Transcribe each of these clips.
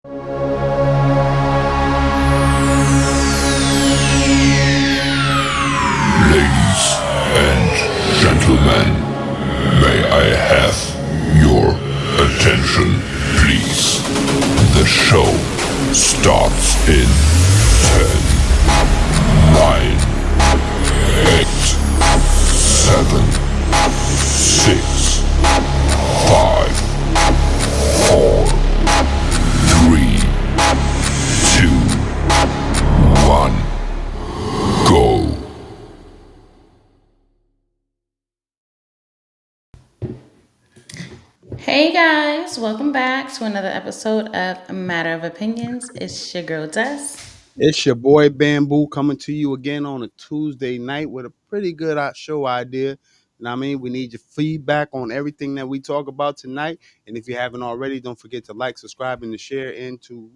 Ladies and gentlemen, may I have your attention, please? The show starts in 10, 9, 8, 7, 6, 5, 4, 3, 2, 1, go. Hey guys, welcome back to another episode of A Matter of Opinions. It's your girl Dust. It's your boy Bamboo coming to you again on a Tuesday night with a pretty good show idea. And I mean, we need your feedback on everything that we talk about tonight. And if you haven't already, don't forget to like, subscribe, and to share into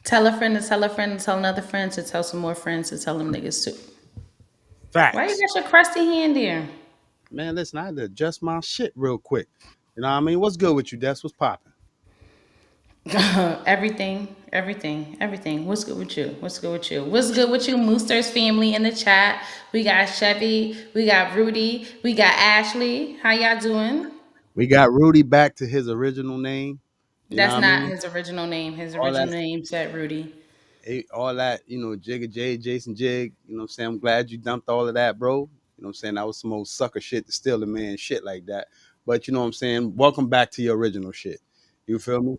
Tell a friend to tell a friend to tell another friend to tell some more friends to tell them niggas too. Why you facts. got your crusty hand there? Man, listen, I had to adjust my shit real quick. You know what I mean? What's good with you? That's what's popping. everything. What's good with you? What's good with you? What's good with you, Moosters family in the chat? We got Chevy, we got Rudy, we got Ashley. How y'all doing? We got Rudy back to his original name. You know what That's I not mean? his original name. His All original that name said Rudy. all that, Jigga J, Jason Jig, you know what I'm saying? I'm glad you dumped all of that, bro. You know what I'm saying? That was some old sucker shit to steal a man shit like that. But you know what I'm saying? Welcome back to your original shit. You feel me?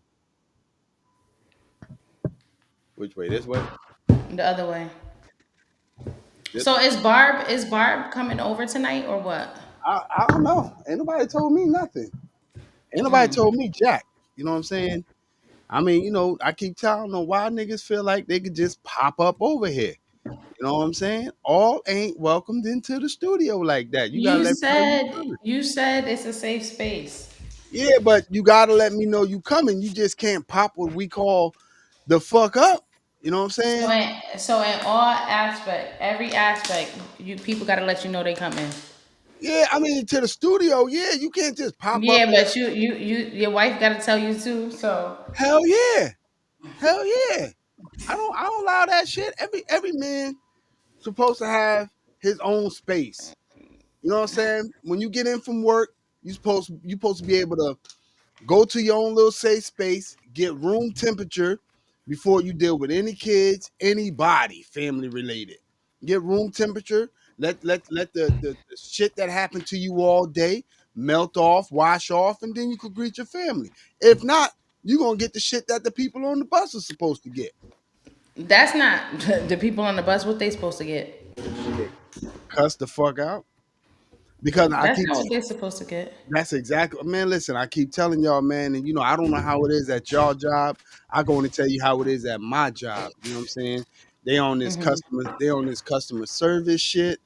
Which way? This way? The other way. This So way? is Barb coming over tonight or what? I don't know. Ain't nobody told me nothing. Ain't nobody told me jack. You know what I'm saying? I mean, I keep telling them why niggas feel like they could just pop up over here. You know what I'm saying? All ain't welcomed into the studio like that. You gotta You let me know you said coming. you said it's a safe space. Yeah, but you gotta let me know you coming. You just can't pop what we call the fuck up. You know what I'm So saying? in all every aspect, you people got to let you know they coming. Yeah, I mean to the studio. Yeah, you can't just pop up Yeah, and but you your wife got to tell you too. So hell yeah, hell yeah. I don't allow that shit. Every man supposed to have his own space. You know what I'm saying? When you get in from work, you supposed to be able to go to your own little safe space, get room temperature before you deal with any kids, anybody family related. Get room temperature. Let the shit that happened to you all day melt off, wash off, and then you could greet your family. If not, you're gonna get the shit that the people on the bus are supposed to get. that's not the people on the bus. What they supposed to get? Shit. Cuss the fuck out. Because I That's keep not what they're supposed to get. That's exactly, man. Listen, I keep telling y'all, man, and I don't know how it is at y'all job. I go to tell you how it is at my job. You know what I'm saying? They on this customer service shit,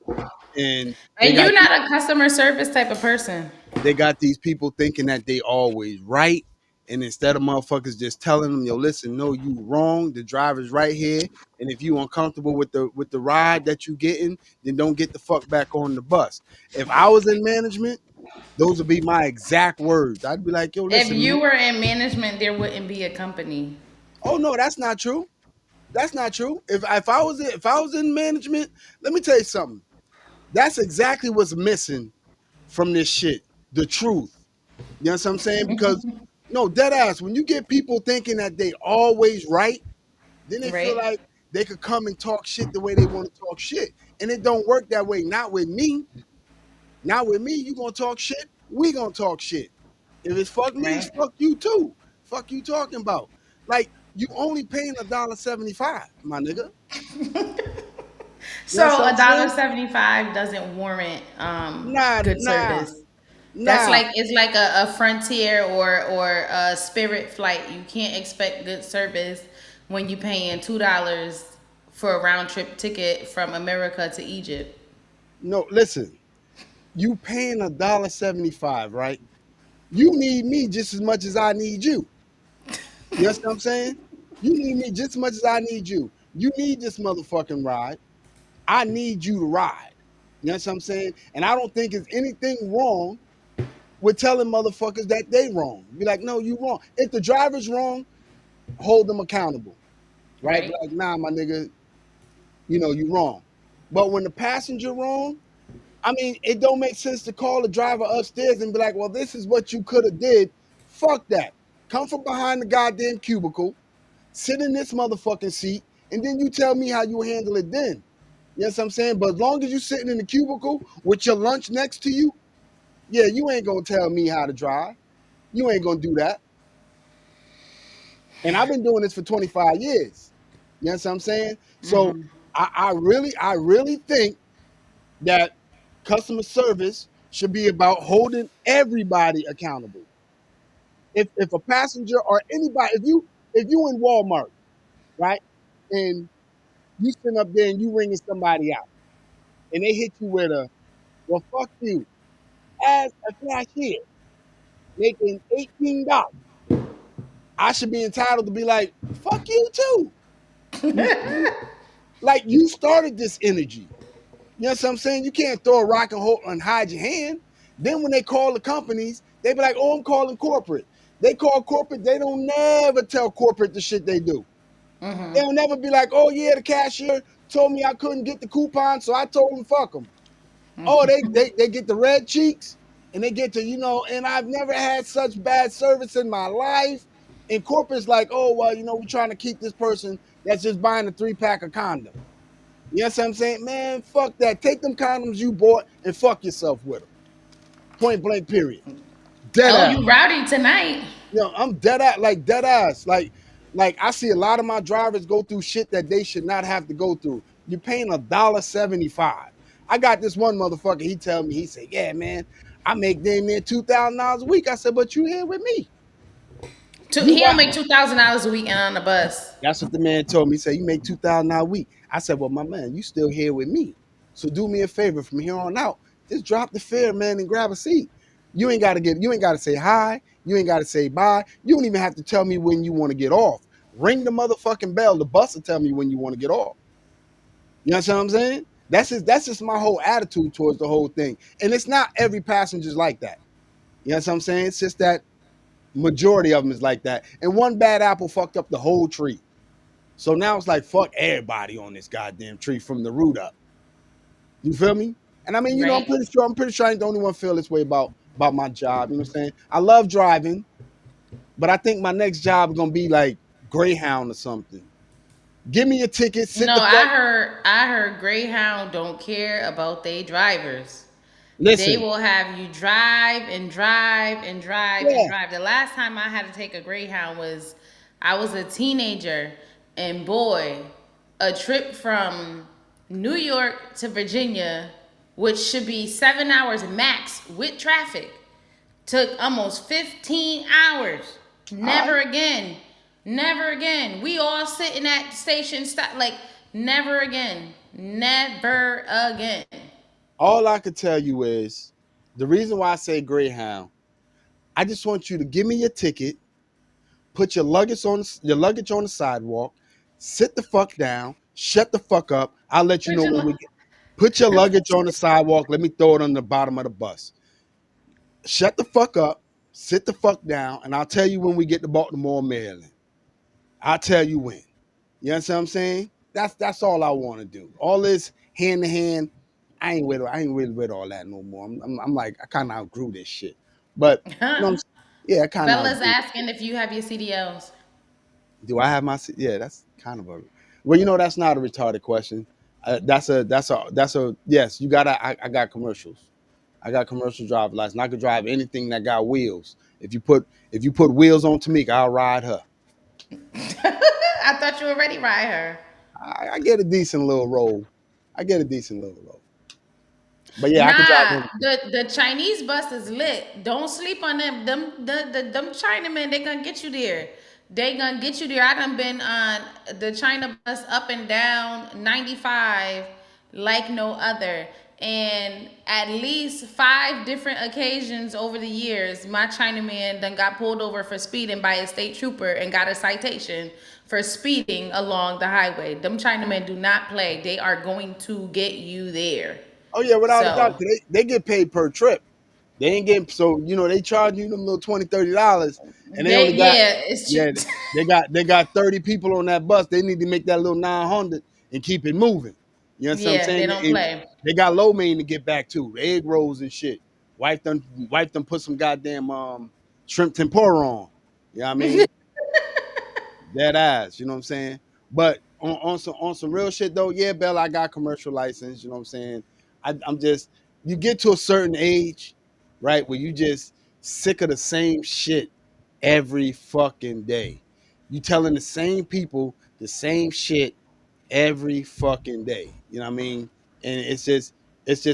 and they And got you're not a customer service type of person. they got these people thinking that they always right, and instead of motherfuckers just telling them, yo, listen, no, you wrong. The driver's right here, and if you uncomfortable with the ride that you getting, then don't get the fuck back on the bus. If I was in management. Those would be my exact words. I'd be like, yo, If listen, man. you were in management, there wouldn't be a company. Oh no, that's not true. That's not true. If I was in management, let me tell you something. That's exactly what's missing from this shit. The truth. You know what I'm saying? Because no, dead ass, when you get people thinking that they always right, then they feel Right? like they could come and talk shit the way they want to talk shit. And it don't work that way. Not with me. Not with me. You gonna talk shit, we gonna talk shit. If it's fuck me, it's Right. fuck you too. Fuck you talking about. Like you only paying $1.75, my nigga. You know what So I'm a dollar saying? 75 doesn't warrant Nah, good nah, service. That's nah. like it's like a Frontier or a Spirit flight. You can't expect good service when you paying $2 for a round trip ticket from America to Egypt. No, listen. You paying $1.75, right? You need me just as much as I need you. You know what I'm saying? You need me just as much as I need you. You need this motherfucking ride. I need you to ride. You know what I'm saying? And I don't think there's anything wrong with telling motherfuckers that they wrong. Be like, no, you wrong. If the driver's wrong, hold them accountable, right? Be Right. like, nah, my nigga, you know, you wrong. But when the passenger wrong, I mean, it don't make sense to call the driver upstairs and be like, well, this is what you could have did. Fuck that. Come from behind the goddamn cubicle, sit in this motherfucking seat, and then you tell me how you handle it then. You know what I'm saying? But as long as you're sitting in the cubicle with your lunch next to you, yeah, you ain't gonna tell me how to drive. You ain't gonna do that. And I've been doing this for 25 years. You know what I'm saying? So I really think that customer service should be about holding everybody accountable. If a passenger or anybody, if you in Walmart, right, and you sitting up there and you ringing somebody out, and they hit you with a, well, fuck you, as a cashier making $18, I should be entitled to be like, fuck you too. You feel me? Like you started this energy. You know what I'm saying? You can't throw a rock and hold and hide your hand. Then when they call the companies, they be like, "Oh, I'm calling corporate." They call corporate. They don't never tell corporate the shit they do. They'll never be like, "Oh yeah, the cashier told me I couldn't get the coupon, so I told him fuck them." Oh, they get the red cheeks and they get to, you know. And I've never had such bad service in my life. And corporate's like, "Oh well, you know, we're trying to keep this person that's just buying a 3-pack of condom." You know what I'm saying? Man, fuck that. Take them condoms you bought and fuck yourself with them. Point blank, period. Dead Oh, ass. you rowdy tonight. You know, I'm dead ass, like dead ass. Like I see a lot of my drivers go through shit that they should not have to go through. You're paying $1.75. I got this one motherfucker, he tell me, he said, yeah, man, I make damn near $2,000 a week. I said, but you here with me. You He ride. don't make $2,000 a week on the bus. That's what the man told me. He said, you make $2,000 a week. I said, well, my man, you still here with me. So do me a favor from here on out. Just drop the fare, man, and grab a seat. You ain't gotta say hi. You ain't gotta say bye. You don't even have to tell me when you want to get off. Ring the motherfucking bell. The bus will tell me when you want to get off. You know what I'm saying? That's just my whole attitude towards the whole thing. And it's not every passenger's like that. You know what I'm saying? It's just that majority of them is like that. And one bad apple fucked up the whole tree. So now it's like fuck everybody on this goddamn tree from the root up. You feel me? And I mean, you know, I'm Right. pretty sure I ain't the only one feel this way about my job. You know what I'm saying? I love driving, but I think my next job is gonna be like Greyhound or something. Give me a ticket, sit No, the fuck. I heard Greyhound don't care about they drivers. They Listen, will have you drive and drive and drive and yeah, drive. The last time I had to take a Greyhound was I was a teenager, and boy, a trip from New York to Virginia, which should be 7 hours max with traffic, took almost 15 hours. all Never right. again. Never again. We all sitting at the station stop like never again. Never again. All I could tell you is the reason why I say Greyhound. I just want you to give me your ticket, put your luggage on the sidewalk, sit the fuck down, shut the fuck up. I'll let you know when we get. Put your luggage on the sidewalk. Let me throw it on the bottom of the bus. Shut the fuck up, sit the fuck down, and I'll tell you when we get to Baltimore, Maryland. I'll tell you when. You know what I'm saying? That's all I want to do. All this hand to hand, I ain't really with all that no more. I'm like I kind of outgrew this shit. But you know, yeah, I kind of Fellas outgrew. asking if you have your CDLs. Do I have my? Yeah, that's kind of a. Well, you know, that's not a retarded question. That's a yes. You gotta. I got commercials. I got commercial driver license. I could drive anything that got wheels. If you put wheels on Tamika, I'll ride her. I thought you already ride her. I get a decent little roll. I get a decent little roll. But yeah, I could drive Nah, anything. the Chinese bus is lit. Don't sleep on them. Them Chinamen, they gonna get you there. They gonna get you there. I done been on the China bus up and down 95 like no other. And at least 5 different occasions over the years, my Chinaman done got pulled over for speeding by a state trooper and got a citation for speeding along the highway. Them Chinamen do not play. They are going to get you there. Oh yeah, without a doubt. So, They get paid per trip. They ain't getting so they charge you them little $20, $30, and they only They got yeah, it's yeah just, they got 30 people on that bus. They need to make that little 900 and keep it moving. You know what I'm yeah, they saying? don't And play. they got low main to get back to egg rolls and shit. Wife them, put some goddamn shrimp tempura on. You know what I mean? Dead ass, you know what I'm saying? But on some real shit though, yeah, Bella, I got commercial license, you know what I'm saying? I'm just you get to a certain age, right, where you just sick of the same shit every fucking day. You telling the same people the same shit every fucking day. You know what I mean? And it's just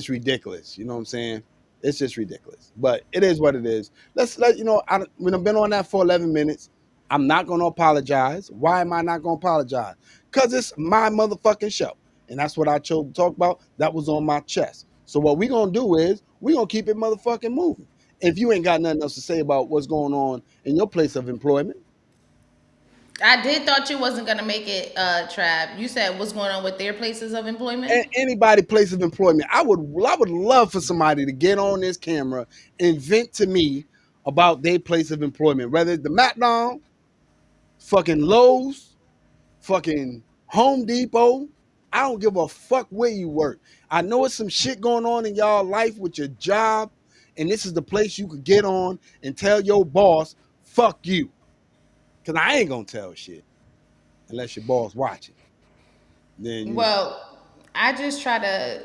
ridiculous. You know what I'm saying? It's just ridiculous. But it is what it is. Let's let you know. When I've been on that for 11 minutes, I'm not going to apologize. Why am I not going to apologize? Because it's my motherfucking show. And that's what I chose to talk about. That was on my chest. So what we going to do is we going to keep it motherfucking moving. If you ain't got nothing else to say about what's going on in your place of employment, I did thought you wasn't gonna make it, Trav. You said what's going on with their places of employment? anybody place of employment, I would love for somebody to get on this camera and vent to me about their place of employment, whether it's the McDonald's, fucking Lowe's, fucking Home Depot. I don't give a fuck where you work. I know it's some shit going on in y'all life with your job, and this is the place you could get on and tell your boss, fuck you. Cause I ain't gonna tell shit unless your boss watching. Then Well, I just try to,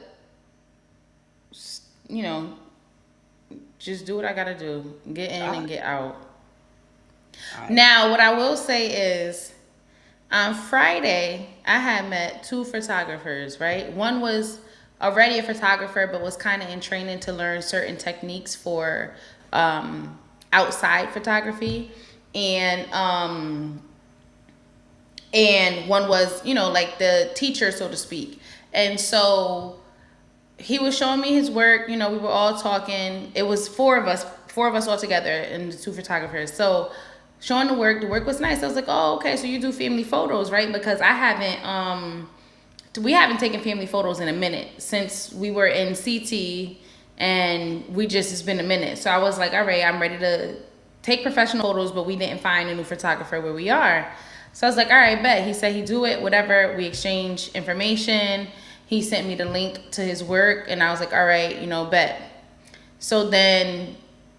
you know, just do what I gotta do, get in all and right, get out. all right. Now, what I will say is, on Friday, I had met two photographers, right? One was already a photographer, but was kind of in training to learn certain techniques for outside photography. And and one was, like the teacher, so to speak. And so he was showing me his work. We were all talking. It was four of us all together, and the two photographers. So showing the work. The work was nice. I was like, oh, okay. So you do family photos, right? Because we haven't taken family photos in a minute since we were in CT, and it's been a minute. So I was like, all right, I'm ready to take professional photos, but we didn't find a new photographer where we are. So I was like, all right, bet. He said he do it, whatever. We exchange information. He sent me the link to his work, and I was like, all right, bet. So then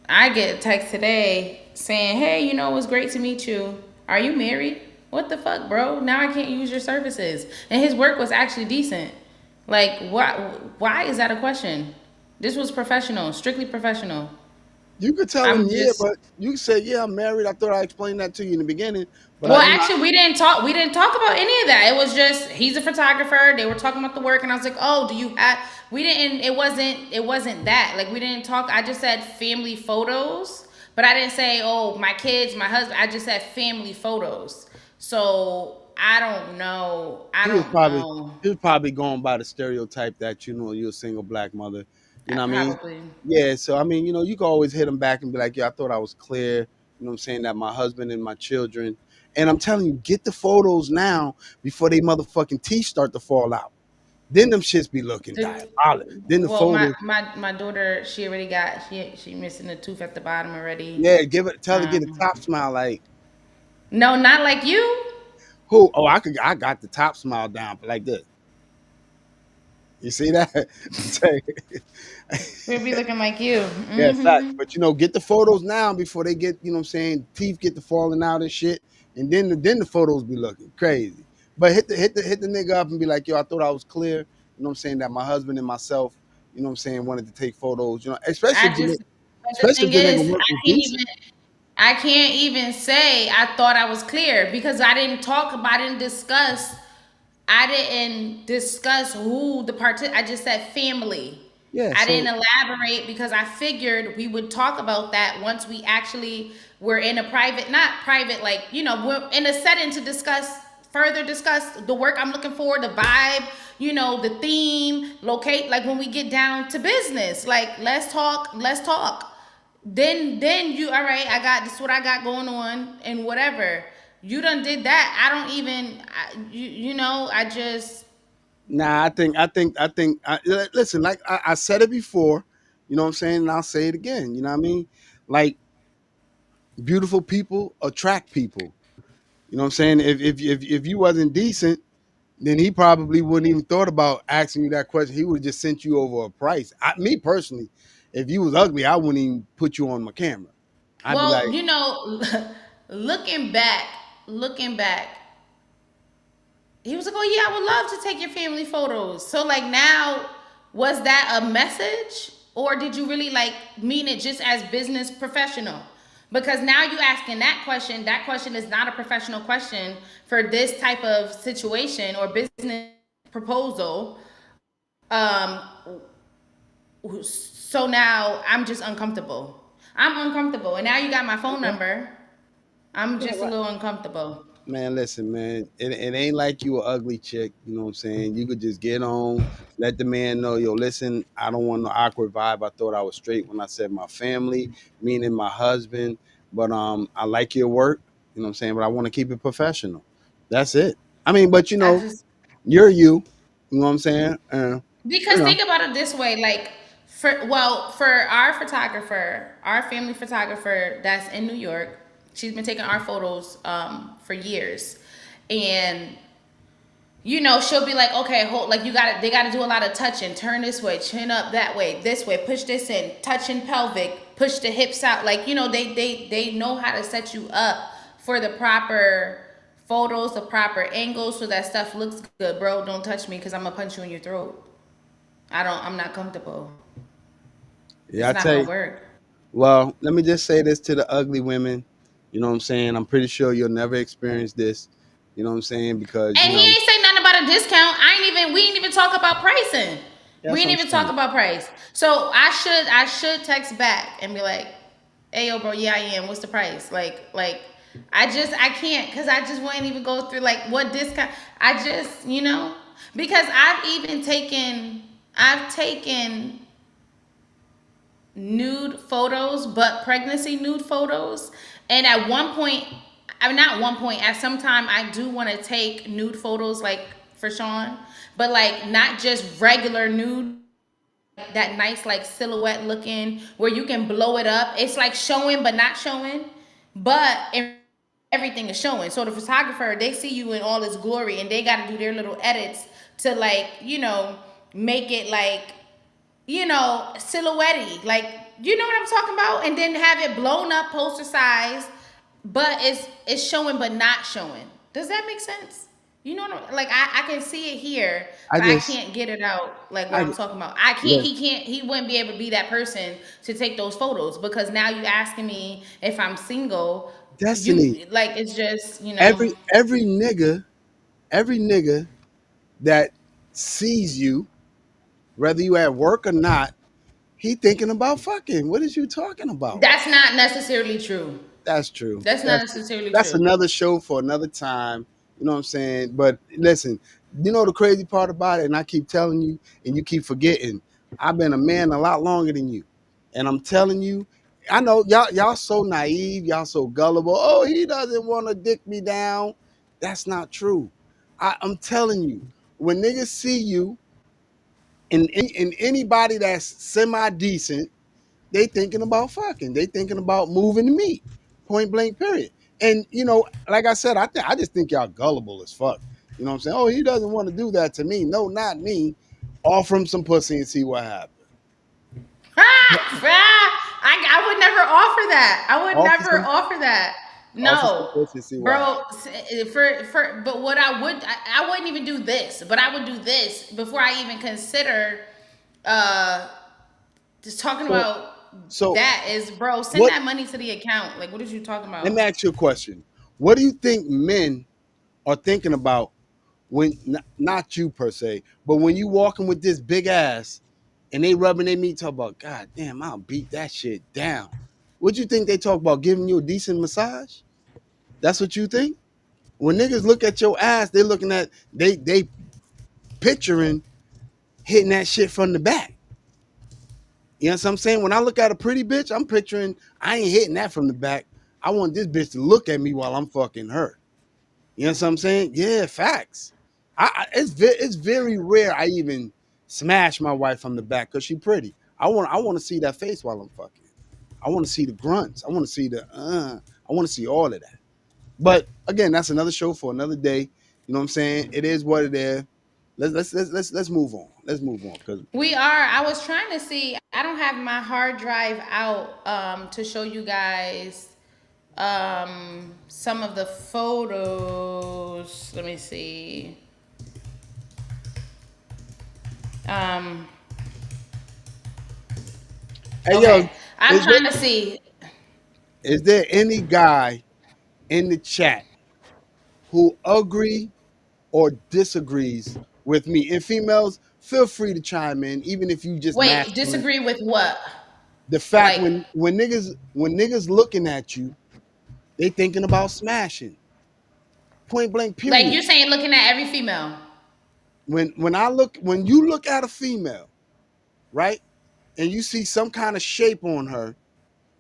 I get a text today saying, hey, it was great to meet you. Are you married? What the fuck, bro? Now I can't use your services. And his work was actually decent. Like, why is that a question? This was professional, strictly professional. You could tell him, I'm yeah, just but you said, yeah, I'm married. I thought I explained that to you in the beginning, but Well, actually, we didn't talk. We didn't talk about any of that. It was just he's a photographer. They were talking about the work, and I was like, "Oh, do you have?" We didn't. It wasn't. It wasn't that. Like we didn't talk. I just said family photos, but I didn't say, "Oh, my kids, my husband." I just said family photos. So I don't know. I he was don't probably know. he was probably going by the stereotype that you're a single black mother. You know what I mean? Probably. Yeah. So I mean, you can always hit him back and be like, yeah, I thought I was clear. You know what I'm saying? That my husband and my children. And I'm telling you, get the photos now before they motherfucking teeth start to fall out. Then them shits be looking The- diabolical. Then the Well, my, photos, my my daughter, she already got she missing the tooth at the bottom already. yeah, tell her to get a Um, top smile like no, not like you. who? Oh, I got the top smile down like this. You see that? I'm telling you. We'll be looking like you. Yeah, facts. Hmm. But get the photos now before they get, what I'm saying, teeth get to falling out and shit. And then the photos be looking crazy. But hit the nigga up and be like, yo, I thought I was clear. You know what I'm saying? That my husband and myself, you know what I'm saying, wanted to take photos. I just, but the Especially thing if the is, nigga work was I can't decent. even, I can't even say I thought I was clear because I didn't discuss who the part. I just said family. Yeah, I so didn't elaborate because I figured we would talk about that once we actually were in a private, not private, like we're in a setting to discuss the work I'm looking for, the vibe, the theme, locate, like when we get down to business, like let's talk. Then you all right? I got this. What I got going on and whatever. You done did that. I don't even. I just nah, I think listen, like I said it before, You know what I'm saying? And I'll say it again. You know what I mean? Like beautiful people attract people. You know what I'm saying? If you wasn't decent, then he probably wouldn't even thought about asking you that question. He would have just sent you over a price. Me personally, if you was ugly, I wouldn't even put you on my camera. I'd be Well, like, you know, looking back, looking back, he was like, "Oh yeah, I would love to take your family photos." So like now, was that a message, or did you really like mean it just as business professional? Because now you asking that question. That question is not a professional question for this type of situation or business proposal. Um, so now I'm just uncomfortable. I'm uncomfortable, and now you got my phone okay, number. I'm yeah, just a right. little uncomfortable. Man, listen, man. It ain't like you a ugly chick. You know what I'm saying? You could just get on, let the man know, yo, listen, I don't want no awkward vibe. I thought I was straight when I said my family, meaning my husband. But I like your work. You know what I'm saying? But I want to keep it professional. That's it. I mean, but I just you're you. You know what I'm saying? You Because know, think about it this way, like for our photographer, our family photographer that's in New York, she's been taking our photos for years, and she'll be like, okay, hold, like they got to do a lot of touching, turn this way, chin up that way, this way, push this in, touching pelvic, push the hips out, like they know how to set you up for the proper photos, the proper angles, so that stuff looks good, bro. Don't touch me because I'm gonna punch you in your throat. I'm not comfortable. yeah, It's I not tell gonna you. work. Well, let me just say this to the ugly women. You know what I'm saying? I'm pretty sure you'll never experience this. You know what I'm saying? Because And he ain't say nothing about a discount. We ain't even talk about pricing. We that's ain't what I'm even talk saying. about price. So I should text back and be like, hey yo bro, yeah I am. What's the price? Like I can't because I just wouldn't even go through like what discount. I just because I've taken nude photos, but pregnancy nude photos. And at one point, I mean, not one point, at some time, I do want to take nude photos like for Sean, but like not just regular nude, that nice like silhouette looking where you can blow it up. It's like showing but not showing, but everything is showing. So the photographer, they see you in all its glory and they got to do their little edits to like, make it like silhouette, like you know what I'm talking about, and then have it blown up poster size, but it's showing but not showing. Does that make sense? You know what like I can see it here, I but I just, can't get it out like what I I'm talking about. I can't. look, He wouldn't be able to be that person to take those photos because now you asking me if I'm single. Destiny. You like it's just Every nigga that sees you, whether you at work or not, he thinking about fucking. What is you talking about? that's not necessarily true. That's true. That's not necessarily That's true. another show for another time. You know what I'm saying? But listen, you know the crazy part about it, and I keep telling you, and you keep forgetting. I've been a man a lot longer than you, and I'm telling you, I know y'all so naive, y'all so gullible. Oh, he doesn't want to dick me down. That's not true. I'm telling you, when niggas see you and anybody that's semi decent, they thinking about fucking. They thinking about moving to me. Point blank, period. And like I said, I just think y'all gullible as fuck. You know what I'm saying? Oh, he doesn't want to do that to me. No, not me. Offer him some pussy and see what happens. I would never offer that. I would Offer never some offer that. offer some No, pussy and see what happens. bro. But what I wouldn't even do this. But I would do this before I even consider uh just talking So about so that is, bro. Send what that money to the account. Like, what are you talking let about? me ask you a question. What do you think men are thinking about when not you per se, but when you walking with this big ass and they rubbing their meat, talk about, God damn, I'll beat that shit down. What you think they talk about? Giving you a decent massage? That's what you think? When niggas look at your ass, they looking at they picturing hitting that shit from the back. You know what I'm saying? When I look at a pretty bitch, I'm picturing I ain't hitting that from the back. I want this bitch to look at me while I'm fucking her. You know what I'm saying? Yeah, facts. It's very rare I even smash my wife from the back because she pretty. I want to see that face while I'm fucking. I want to see the grunts. I want to see I want to see all of that. But again, that's another show for another day. You know what I'm saying? It is what it is. Let's move on. Let's move on because We are. I was trying to see. I don't have my hard drive out to show you guys some of the photos. Let me see. Um, hey yo, okay. I'm is there trying to see. is there any guy in the chat who agree or disagrees with me? And females, feel free to chime in, even if you just Wait, masculine. disagree with what? The fact Like, when niggas looking at you, they thinking about smashing. Point blank. like Period. you're saying, looking at every female. When you look at a female, right, and you see some kind of shape on her,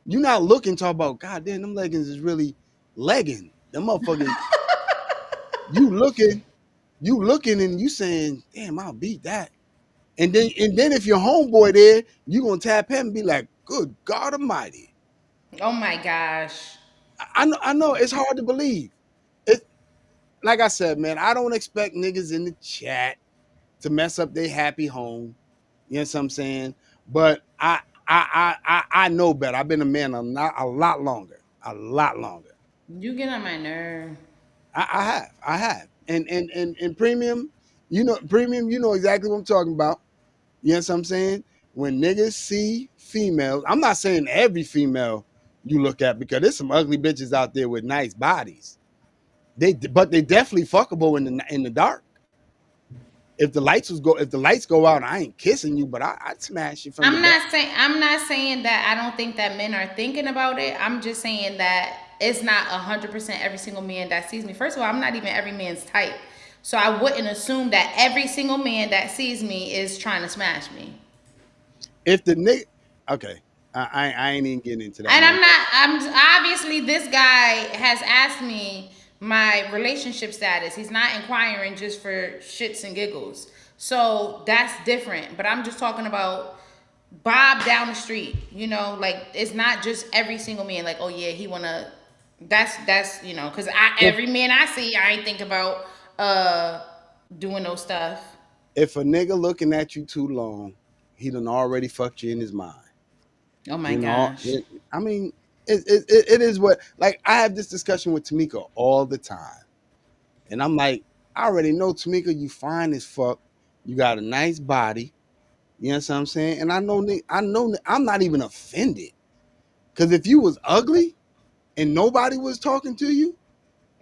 you're not looking talk about God damn them leggings is really legging. Them motherfuckers. You looking, and you saying, damn, I'll beat that. And then if your homeboy there, you gonna tap him and be like, good God Almighty. Oh my gosh. I know it's hard to believe. It like I said, man, I don't expect niggas in the chat to mess up their happy home. You know what I'm saying? But I know better. I've been a man a lot longer. A lot longer. You get on my nerve. I have. And premium, you know exactly what I'm talking about. You know what I'm saying? When niggas see females, I'm not saying every female you look at because there's some ugly bitches out there with nice bodies. But they definitely fuckable in the dark. If the lights go out, I ain't kissing you, but I'd smash you from the back. I'm not saying that I don't think that men are thinking about it. I'm just saying that it's not 100% every single man that sees me. First of all, I'm not even every man's type. So I wouldn't assume that every single man that sees me is trying to smash me. If the nigga, okay, I ain't even getting into that, And man. I'm obviously this guy has asked me my relationship status. He's not inquiring just for shits and giggles. So that's different. But I'm just talking about Bob down the street, like it's not just every single man, like, oh yeah, he wanna that's because If every man I see, I ain't think about uh doing no stuff. if a nigga looking at you too long, he done already fucked you in his mind. Oh my You know, gosh. I mean, it is what like I have this discussion with Tamika all the time, and I'm like, I already know Tamika, you fine as fuck, you got a nice body, you know what I'm saying, and I know I'm not even offended because if you was ugly and nobody was talking to you,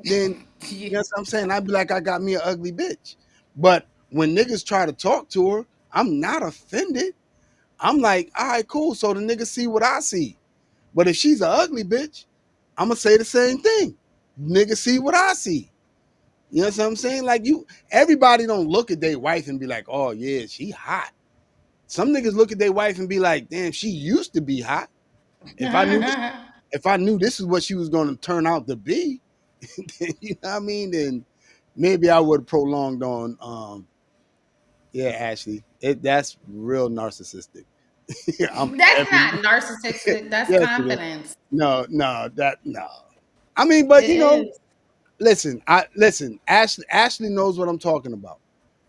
then you know what I'm saying, I'd be like, I got me an ugly bitch. But when niggas try to talk to her, I'm not offended. I'm like, all right, cool. So the niggas see what I see. But if she's an ugly bitch, I'm gonna say the same thing. Niggas see what I see. You know what I'm saying? Like everybody don't look at their wife and be like, oh yeah, she hot. Some niggas look at their wife and be like, damn, she used to be hot. If I knew this, if I knew this is what she was gonna turn out to be, then, you know what I mean? Then maybe I would have prolonged on. Yeah, Ashley, that's real narcissistic. I'm That's every not narcissistic, that's yes, it is. confidence. No. I mean, but It is. listen. Ashley knows what I'm talking about.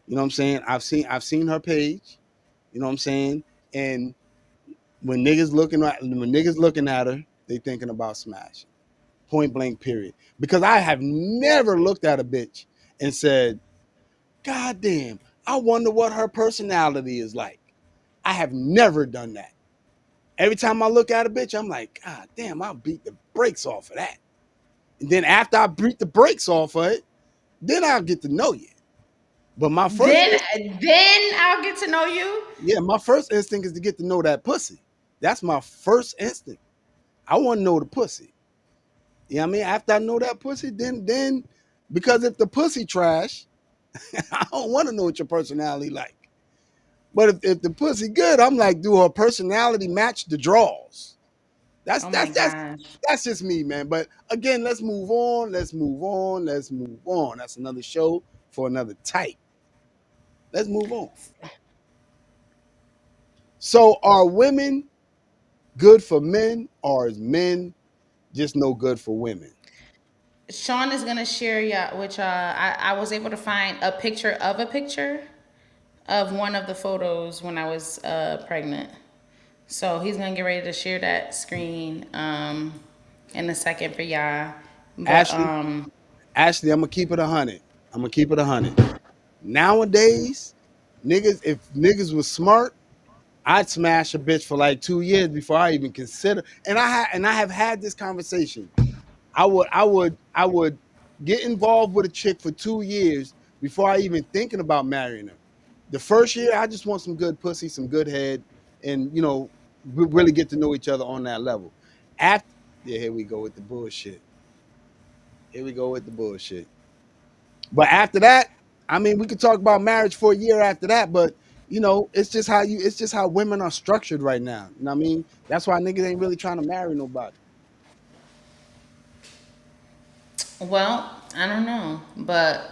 You know what I'm saying? I've seen her page. You know what I'm saying? And when niggas looking at her, they thinking about smashing. Point blank. Period. Because I have never looked at a bitch and said, "God damn, I wonder what her personality is like." I have never done that. Every time I look at a bitch, I'm like, God damn, I'll beat the brakes off of that. And then after I beat the brakes off of it, then I'll get to know you. But Then I'll get to know you. my first instinct is to get to know that pussy. That's my first instinct. I want to know the pussy. You know what I mean? After I know that pussy, then because if the pussy trash, I don't want to know what your personality like. But if the pussy good, I'm like, do her personality match the draws? That's Oh that's my that's gosh. that's just me, man. But again, let's move on. Let's move on. Let's move on. That's another show for another type. Let's move on. So are women good for men, or is men just no good for women? Sean is gonna share y'all, which I was able to find a picture of a picture of one of the photos when I was pregnant. So he's gonna get ready to share that screen in a second for y'all. But Ashley, Ashley, I'm gonna keep it 100. I'm gonna keep it 100. Nowadays, niggas, if niggas was smart, I'd smash a bitch for like 2 years before I even consider. And I have had this conversation. I would get involved with a chick for 2 years before I even thinking about marrying her. The first year, I just want some good pussy, some good head, and really get to know each other on that level. After, yeah, here we go with the bullshit. Here we go with the bullshit. But after that, I mean, we could talk about marriage for a year after that, but it's just how women are structured right now. You know what I mean? That's why niggas ain't really trying to marry nobody. well, I don't know, but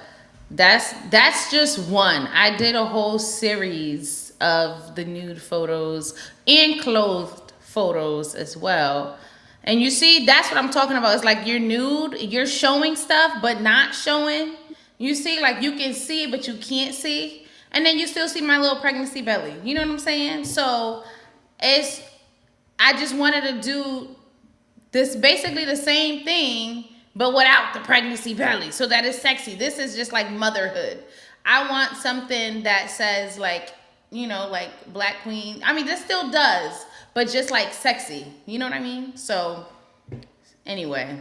that's just one. I did a whole series of the nude photos and clothed photos as well. And you see, that's what I'm talking about. It's like you're nude, you're showing stuff, but not showing. You see, like you can see it, but you can't see. And then you still see my little pregnancy belly. You know what I'm saying? So it's I just wanted to do this basically the same thing, but without the pregnancy belly, so that is sexy. This is just like motherhood. I want something that says like, like Black Queen. I mean, this still does, but just like sexy. You know what I mean? So anyway,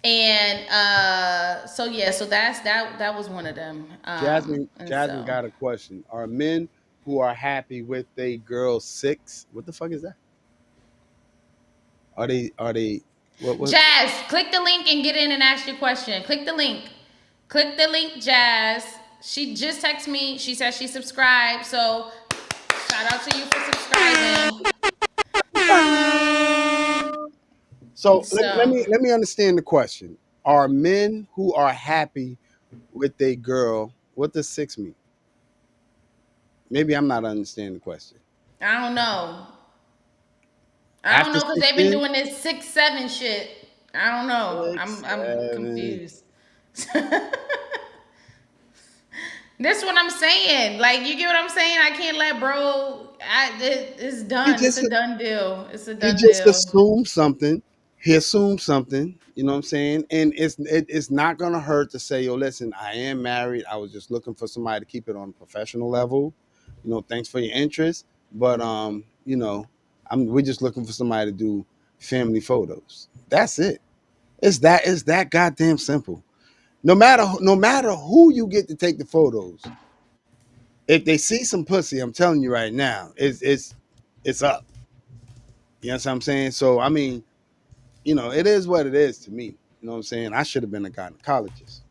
and so yeah, so that was one of them. And Jasmine so got a question. Are men who are happy with a girl six? What the fuck is that? Are they what Jazz, click the link and get in and ask your question. Click the link. Click the link, Jazz. She just texted me. She said she subscribed. So shout out to you for subscribing. So So let me understand the question. Are men who are happy with a girl, what does six mean? Maybe I'm not understanding the question. I don't know. I don't After know because six they've been years? doing this 6-7 shit. I don't know. Six, I'm seven. confused. This is what I'm saying. Like you get what I'm saying? I can't let bro. It's He done. It's just a done deal. It's a he done just deal. assumed something. He assumed something, you know what I'm saying? And it's not gonna hurt to say, yo, listen, I am married. I was just looking for somebody to keep it on a professional level. Thanks for your interest. But we're just looking for somebody to do family photos. That's it. It's that goddamn simple. No matter who you get to take the photos, if they see some pussy, I'm telling you right now, it's up. You know what I'm saying? So I mean, it is what it is to me. You know what I'm saying? I should have been a gynecologist.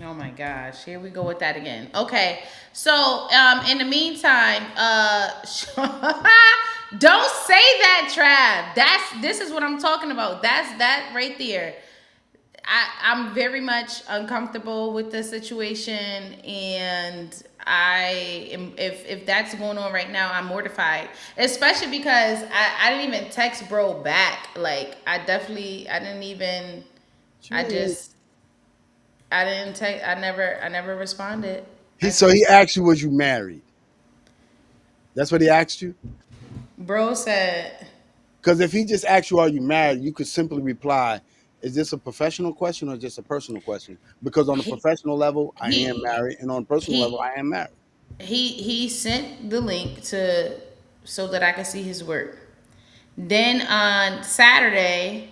Oh my gosh, here we go with that again. Okay, so in the meantime, don't say that, Trav. This is what I'm talking about. That's that right there. I'm very much uncomfortable with the situation, and I am if that's going on right now, I'm mortified. Especially because I didn't even text bro back. Like I didn't even What you I mean? just I didn't take. I never responded. He I so he just asked you, was you married? That's what he asked you. bro said Because if he just asked you, are you married? You could simply reply, is this a professional question or just a personal question? Because on the he professional level, I am he married, and on a personal level, he I am married. he sent the link to so that I could see his work. Then on Saturday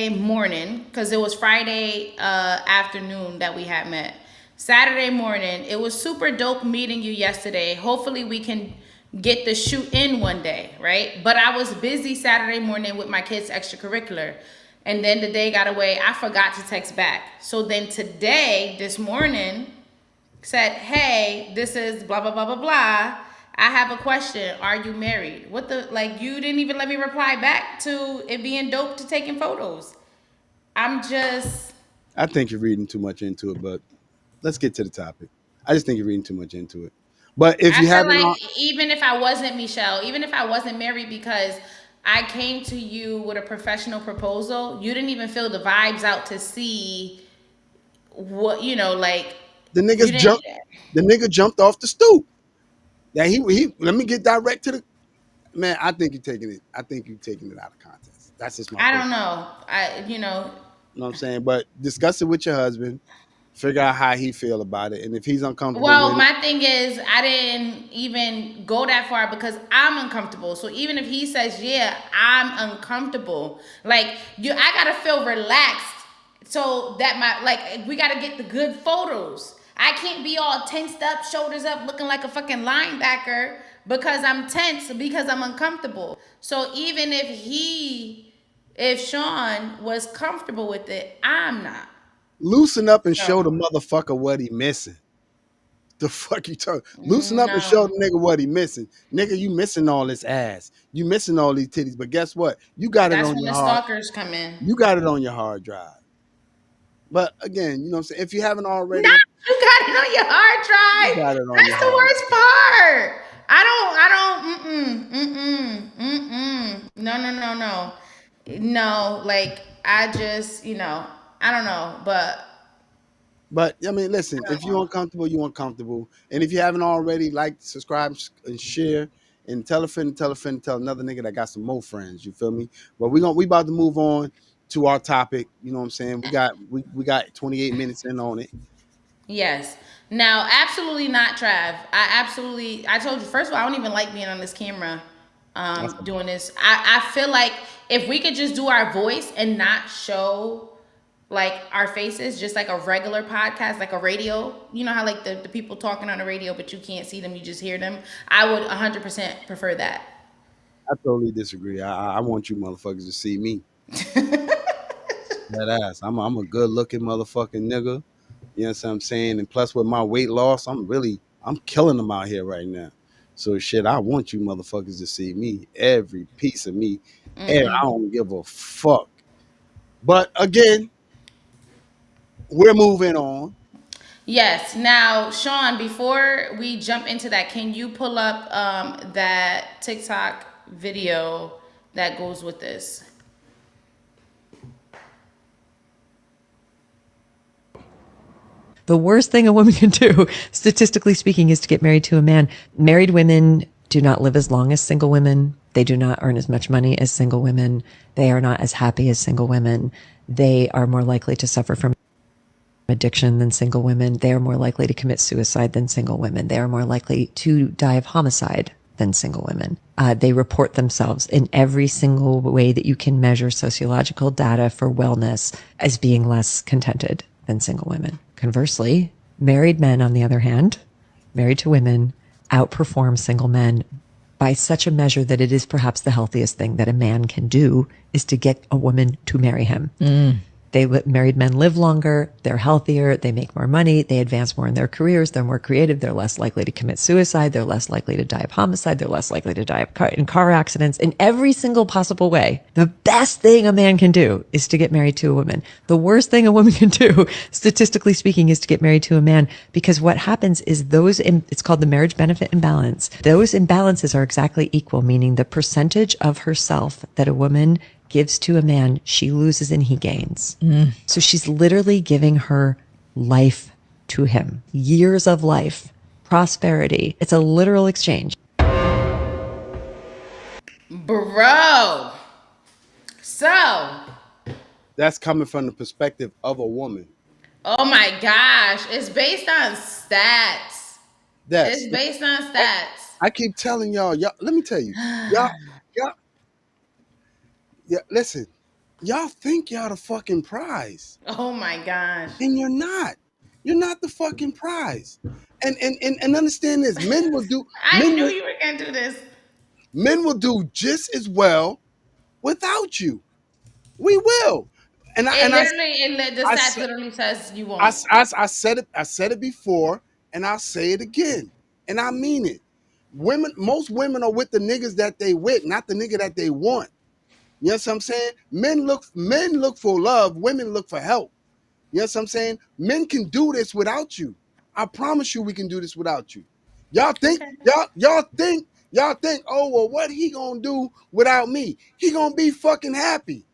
morning, because it was Friday afternoon that we had met. Saturday morning, it was super dope meeting you yesterday. Hopefully, we can get the shoot in one day, right? But I was busy Saturday morning with my kids' extracurricular. And then the day got away. I forgot to text back. So then today, this morning, said, "Hey, this is blah blah blah blah blah. I have a question. Are you married?" What the like? You didn't even let me reply back to it being dope to taking photos. I'm just I think you're reading too much into it, but let's get to the topic. I just think you're reading too much into it. But if I you feel haven't, like even if I wasn't Michelle, even if I wasn't married, because I came to you with a professional proposal, you didn't even feel the vibes out to see what like the you niggas didn't. jumped. The nigga jumped off the stoop. Yeah, he. Let me get direct to the man. I think you're taking it. I think you're taking it out of context. That's just my I personal. don't know. You know what I'm saying? But discuss it with your husband. Figure out how he feel about it, and if he's uncomfortable Well, with it, my thing is, I didn't even go that far because I'm uncomfortable. So even if he says, "Yeah, I'm uncomfortable," like I gotta feel relaxed so that we gotta get the good photos. I can't be all tensed up, shoulders up, looking like a fucking linebacker because I'm tense because I'm uncomfortable. So even if Sean was comfortable with it, I'm not. loosen up and show the No, motherfucker what he missing. The fuck you talking? Loosen up and show no. the nigga what he missing. Nigga, you missing all this ass. You missing all these titties. But guess what? You got it That's on when your the hard. stalkers come in. You got it on your hard drive. But again, you know what I'm saying? If you haven't No, already, you got it on your hard you drive. got it on That's your the hard worst drive. part. I don't, no, no, no, no. No, like, I just, I don't know, but But I mean, listen, if you're uncomfortable, you're uncomfortable. And if you haven't already, like, subscribe, and share, and tell a friend, and tell a friend, and tell another nigga that got some more friends. You feel me? But we about to move on to our topic. You know what I'm saying? We got 28 minutes in on it. yes. Now, absolutely not, Trav. I told you, first of all, I don't even like being on this camera That's doing this. I feel like if we could just do our voice and not show like our faces, just like a regular podcast, like a radio. You know how like the people talking on the radio, but you can't see them, you just hear them. I would 100% prefer that. I totally disagree. I want you motherfuckers to see me. That ass. I'm a good looking motherfucking nigga. You know what I'm saying? And plus with my weight loss, I'm killing them out here right now. So shit, I want you motherfuckers to see me, every piece of me. And I don't give a fuck. But again, we're moving on. Yes. Now, Sean, before we jump into that, can you pull up that TikTok video that goes with this? The worst thing a woman can do, statistically speaking, is to get married to a man. Married women do not live as long as single women. They do not earn as much money as single women. They are not as happy as single women. They are more likely to suffer from addiction than single women. They are more likely to commit suicide than single women. They are more likely to die of homicide than single women. They report themselves in every single way that you can measure sociological data for wellness as being less contented than single women. Conversely, married men, on the other hand, married to women, outperform single men by such a measure that it is perhaps the healthiest thing that a man can do is to get a woman to marry him. Married men live longer, they're healthier, they make more money, they advance more in their careers, they're more creative, they're less likely to commit suicide, they're less likely to die of homicide, they're less likely to die in car accidents. In every single possible way, the best thing a man can do is to get married to a woman. The worst thing a woman can do, statistically speaking, is to get married to a man, because what happens is it's called the marriage benefit imbalance. Those imbalances are exactly equal, meaning the percentage of herself that a woman gives to a man, she loses and he gains. So she's literally giving her life to him, years of life, prosperity. It's a literal exchange. Bro. So, That's coming from the perspective of a woman. oh my gosh, it's based on stats. That's It's based on stats. I keep telling y'all, let me tell you, y'all, yeah, listen, y'all think y'all the fucking prize. Oh my gosh. And you're not. You're not the fucking prize. And understand this. I knew you were going to do this. Men will do just as well without you. We will. And I It and I literally, the I stats said literally says you I, won't. I said it before, and I'll say it again. And I mean it. Most women are with the niggas that they with, not the nigga that they want. You know what I'm saying? Men look for love, women look for help. You know what I'm saying? Men can do this without you. I promise you we can do this without you. Y'all think, Okay. y'all think, oh well, what he gonna do without me? He gonna be fucking happy.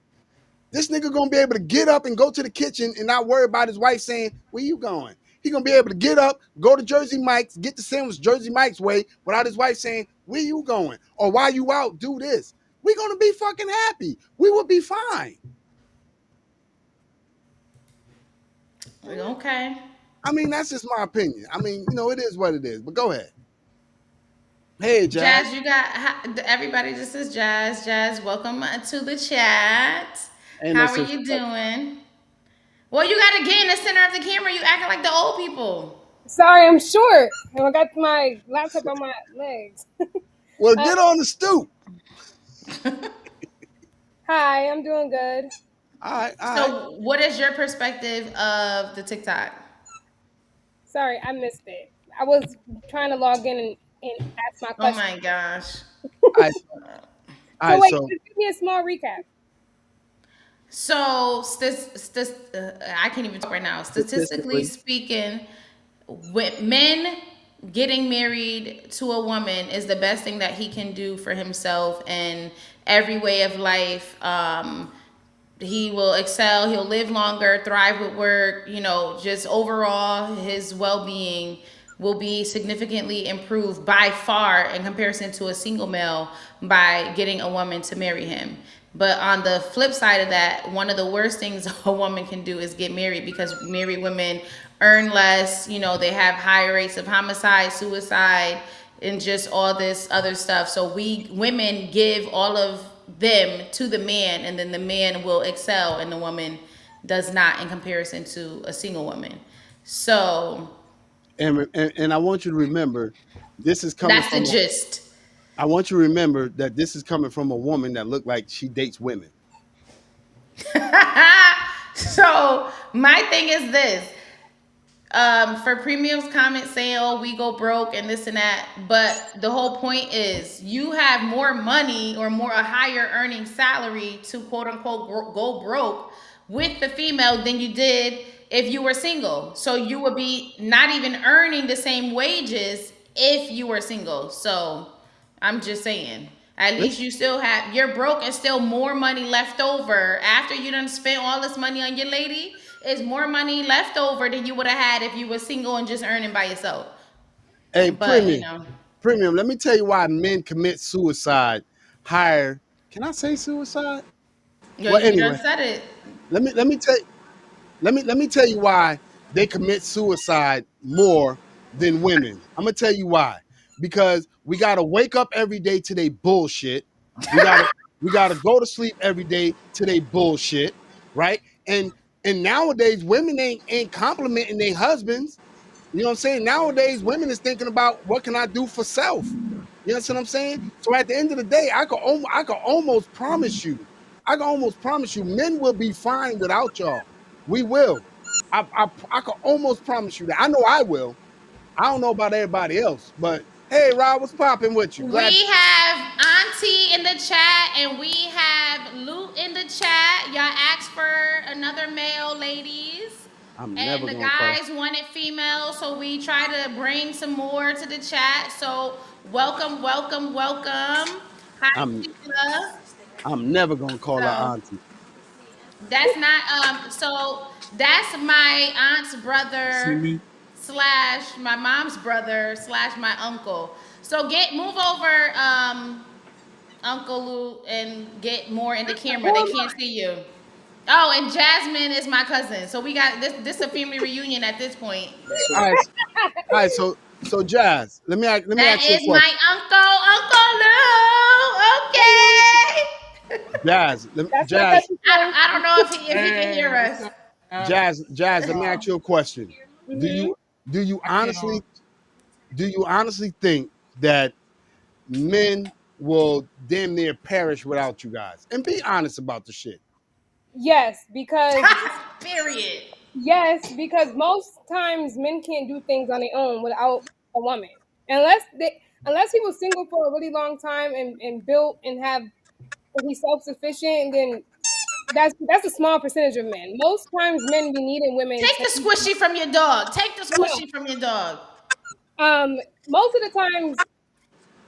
This nigga gonna be able to get up and go to the kitchen and not worry about his wife saying, "Where you going?" He gonna be able to get up, go to Jersey Mike's, get the sandwich Jersey Mike's way without his wife saying, "Where you going?" or "Why you out? Do this." We gonna be fucking happy. We will be fine. Okay. I mean, that's just my opinion. I mean, it is what it is. But go ahead. Hey, Jazz, Jazz. you got everybody. This is Jazz. Jazz, welcome to the chat. Ain't no How are such. you doing? Well, you got to get in the center of the camera. You acting like the old people. Sorry, I'm short. And I got my laptop on my legs. Well, Uh, get on the stoop. Hi, I'm doing good. All right, all right. So, what is your perspective of the TikTok? Sorry, I missed it. I was trying to log in and ask my Oh question. my gosh. All right, all So right. wait, So just give me a small recap. So, I can't even talk right now. Statistically statistically, speaking, with men getting married to a woman is the best thing that he can do for himself and every way of life. He will excel, he'll live longer, thrive with work, just overall his well-being will be significantly improved by far in comparison to a single male by getting a woman to marry him. But on the flip side of that, one of the worst things a woman can do is get married, because married women earn less, they have higher rates of homicide, suicide, and just all this other stuff. So we women give all of them to the man, and then the man will excel and the woman does not in comparison to a single woman. So and I want you to remember, this is coming that's the from. gist. I want you to remember that this is coming from a woman that looked like she dates women. So my thing is this: for premiums comment saying, oh, we go broke and this and that, but the whole point is you have more money or more a higher earning salary to quote unquote go broke with the female than you did if you were single. So you would be not even earning the same wages if you were single. So I'm just saying, at Let's least you still have, you're broke and still more money left over after you done spent all this money on your lady. Is more money left over than you would have had if you were single and just earning by yourself. Hey, But premium. Let me tell you why men commit suicide higher. Can I say suicide? yo, Well, you done anyway, said it. let me tell let me tell you why they commit suicide more than women. I'm gonna tell you why. Because we gotta wake up every day to they bullshit. We gotta we gotta go to sleep every day to they bullshit, right? And nowadays women ain't complimenting their husbands. You know what I'm saying? Nowadays women is thinking about what can I do for self. You know what I'm saying? So at the end of the day, I could almost promise you, men will be fine without y'all. We will. I could almost promise you that. I know I will. I don't know about everybody else, but hey, Rob, what's popping with you? Glad. We have Auntie in the chat and we have Loot in the chat. Y'all asked for another male, ladies. I'm And never the gonna call. guys wanted female, so we try to bring some more to the chat. So welcome, welcome, welcome. Hi, I'm Sheila. I'm never gonna call her So auntie. that's not so that's my aunt's See brother me? slash my mom's brother slash my uncle. So move over, Uncle Lou, and get more in the Who camera. They am can't see you. Oh, and Jasmine is my cousin. So we got this a family reunion at this point. All right, all right. So Jazz, let me That ask you a is my question. Uncle Lou. Okay. That's my Jazz, cousin too. I don't know if he can hear us. Jazz, let me ask you a question. Do Mm-hmm. you do you honestly think that men will damn near perish without you guys? And be honest about the shit. Yes, because Period. most times men can't do things on their own without a woman. Unless he was single for a really long time and built and he's self sufficient, and then that's a small percentage of men. Most times men be needing women Take to the squishy from your dog. Take the come on. squishy from your dog. Um, most of the times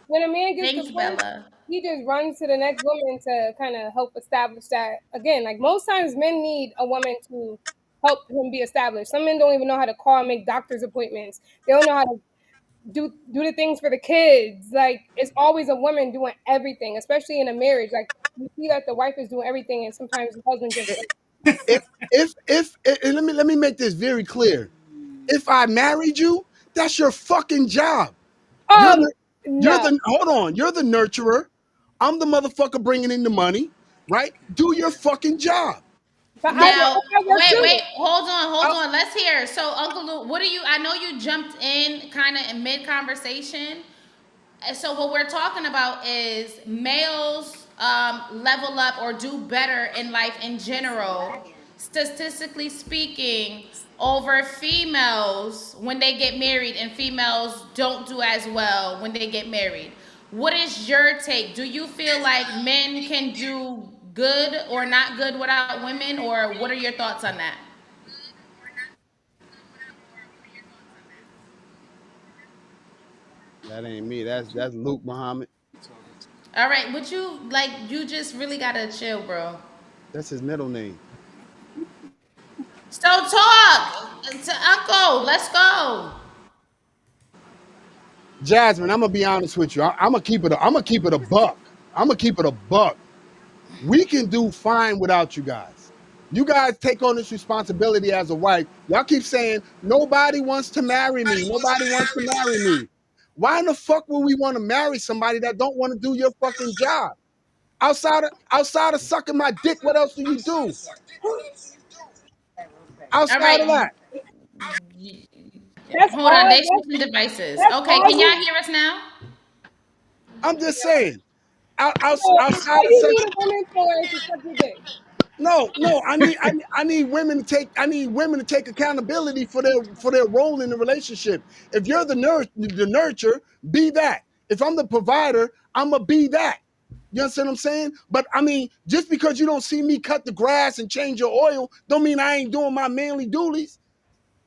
when a man gets Thanks, divorced, Bella. he just runs to the next woman to kind of help establish that. Again, like most times, men need a woman to help him be established. Some men don't even know how to call and make doctor's appointments. They don't know how to do the things for the kids. Like it's always a woman doing everything, especially in a marriage. Like you see that the wife is doing everything, and sometimes the husband just If let me make this very clear. If I married you, that's your fucking job. You're um the you're no. the hold on. You're the nurturer. I'm the motherfucker bringing in the money. Right? Do your fucking job. But I'm not. Now, I work wait, too. wait, hold on, hold I, on. Let's hear. So, Uncle Luke, what do you? I know you jumped in kind of in mid conversation. So what we're talking about is males level up or do better in life in general, statistically speaking, over females when they get married, and females don't do as well when they get married. What is your take? Do you feel like men can do good or not good without women, or what are your thoughts on that? that ain't me. That's Luke Muhammad. All right, would you like you just really gotta chill, bro. That's his middle name. So talk to Uncle. Let's go. Jasmine, I'm gonna be honest with you. I'm gonna keep it. I'm gonna keep it a buck. I'm gonna keep it a buck. We can do fine without you guys. You guys take on this responsibility as a wife. Y'all keep saying nobody wants to marry me. Nobody wants to marry me. Why in the fuck would we want to marry somebody that don't want to do your fucking job? Outside of sucking my dick, what else do you do? All Outside of right. that, That's Hold on. all. They switching devices. That's Okay. all Can y'all you. hear us now? I'm just saying. All Outside of you sex, need a woman for is to suck your dick. no. I need women to take. I need women to take accountability for their role in the relationship. If you're the nurture, be that. If I'm the provider, I'ma be that. You understand what I'm saying? But I mean, just because you don't see me cut the grass and change your oil, don't mean I ain't doing my manly duties.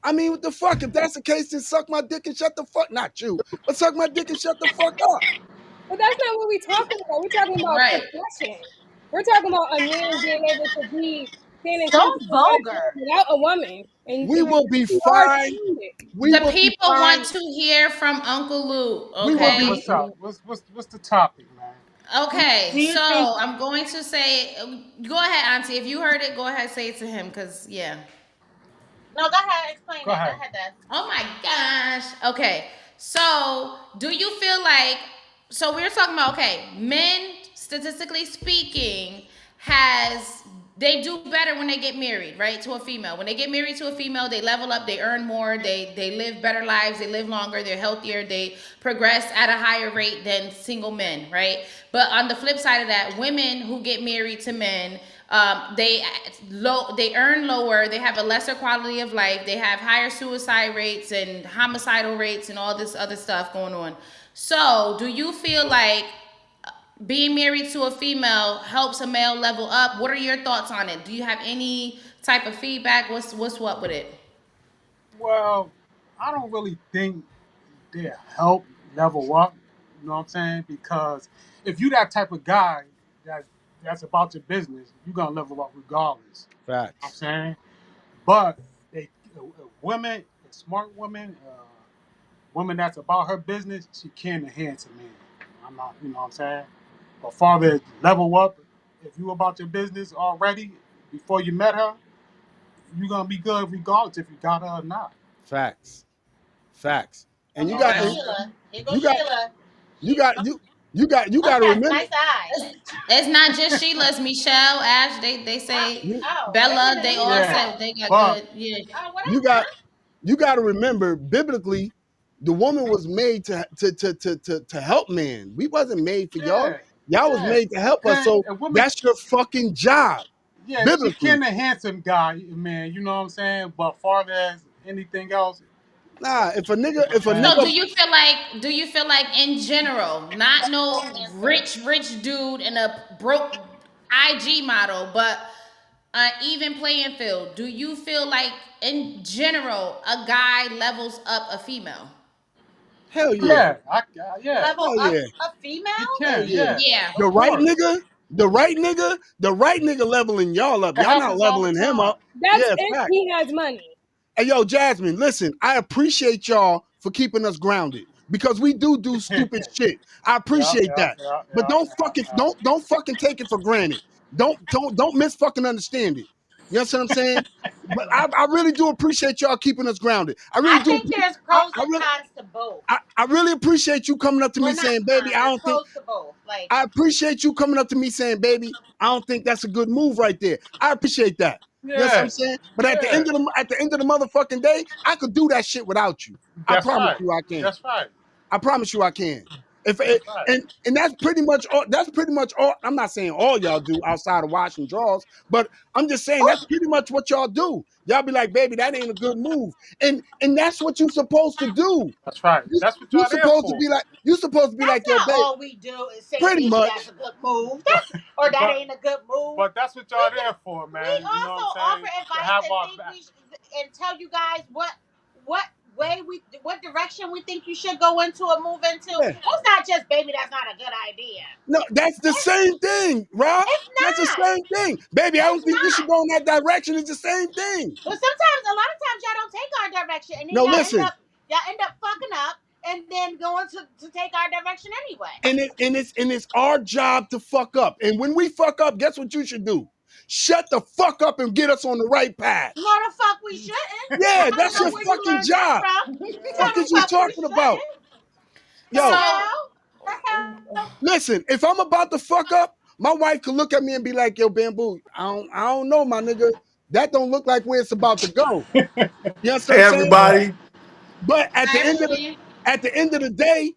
I mean, what the fuck? If that's the case, then suck my dick and shut the fuck. Not you, but suck my dick and shut the fuck up. But that's not what we're talking about. We're talking about Right. progression. We're talking about a man being able to be standing So 10% at a vulgar. time without a woman. And We you will be you are fine. doing it. We The will be people want fine. to hear from Uncle Luke. We will Well, be. what's Okay. up? What's the topic, man? Okay. Do you So think? I'm going to say, go ahead, Auntie. If you heard it, go ahead, say it to him. Cause yeah. No, go ahead. Explain Go it. Go ahead. ahead, Des. Oh my gosh. Okay. So, do you feel like so we were talking about okay, men statistically speaking has they do better when they get married, right? To a female. When they get married to a female, they level up, they earn more, they live better lives, they live longer, they're healthier, they progress at a higher rate than single men, right? But on the flip side of that, women who get married to men, they earn lower, they have a lesser quality of life, they have higher suicide rates and homicidal rates and all this other stuff going on. So, do you feel like being married to a female helps a male level up? What are your thoughts on it? Do you have any type of feedback? What's what with it? Well, I don't really think they help level up. You know what I'm saying? Because if you that type of guy that that's about your business, you're gonna level up regardless. I'm Facts. saying, but they women, smart women, women that's about her business, she can enhance a man. I'm not, you know what I'm saying? But father, level up. If you about your business already before you met her, you're gonna be good regardless if you got her or not. Facts. Facts. Oh, And you here got goes Okay. and Sheila. Here goes you got Sheila. you She got you got must to have remember nice eyes. It's not just Sheila, it's Michelle, Ash. They Oh, say you wait a Bella. minute. They Who's all Yeah, said that? they got but good. Yeah. Oh, what you up, got Ash? you got to remember biblically the woman was made to help man. We wasn't made for y'all. yeah, Y'all was yeah. made to help us. Okay, So a woman, that's your fucking job yeah, she biblically. can a handsome guy, man. You know what I'm saying? But far as anything else, Nah, if a you know nigga what I'm if a saying? So nigga do you feel like in general, not So no handsome. rich dude and a broke IG model, but an even playing field? Do you feel like in general a guy levels up a female? Hell yeah. Yeah, yeah, Level Hell up yeah. a female? you Hell can. yeah. Yeah, Yeah. The of right course. nigga, the right nigga leveling y'all up. It Y'all not happens all the leveling him time. up. That's Yeah, if fact. he has money. Hey, yo, Jasmine, listen, I appreciate y'all for keeping us grounded because we do Yeah, stupid shit. I yeah, appreciate yeah, that. yeah, But yeah, yeah. don't fucking take it for granted. Don't miss fucking understand it. You know what I'm saying? But I really do appreciate y'all keeping us grounded. I really I do. think there's I, pros I and really cons to both. I really appreciate you coming up to me Well, not saying, baby, cons. I There's don't think pros to both. Like, I appreciate you coming up to me saying, baby, I don't think that's a good move right there. I appreciate that. You know what I'm Yeah, saying? But yeah. at the end of the motherfucking day, I could do that shit without you. I That's promise right. you I can. That's right. I promise you I can. If it, That's right. and that's pretty much all. That's pretty much all. I'm not saying all y'all do outside of washing drawers, but I'm just saying that's pretty much what y'all do. Y'all be like, baby, that ain't a good move, and that's what you're supposed to do. That's right. You That's what you y'all there supposed to for. be like you supposed to be that's like, yo, not babe, all we do is say, pretty baby, that's much. a good move. But That's or that but ain't a good move. but that's what We y'all can, there for, we man. You know what also I'm offer saying? To advice have and our think back. we and tell you guys what what direction we think you should go into or move into. Yeah. It's not just baby, that's not a good idea. No, that's the same thing, Rob. It's That's the not. same thing. Baby, I don't It's think you should not. go in that direction. It's the same thing. But sometimes, a lot of times, y'all don't take our direction, and then No, listen, y'all end up fucking up, and then going to take our direction anyway. and it's our job to fuck up. And when we fuck up, guess what you should do? Shut the fuck up and get us on the right path. No, the fuck we shouldn't. Yeah, I don't that's know your where you fucking learned that job. from. Fuck No, the is you fuck we talking about? shouldn't. The Yo, So hell? The hell? listen, if I'm about to fuck up, my wife could look at me and be like, yo, bamboo, I don't know, my nigga. That don't look like where it's about to go. You know what Hey I'm saying? Yeah. everybody. But hi Rudy. at the end of the day,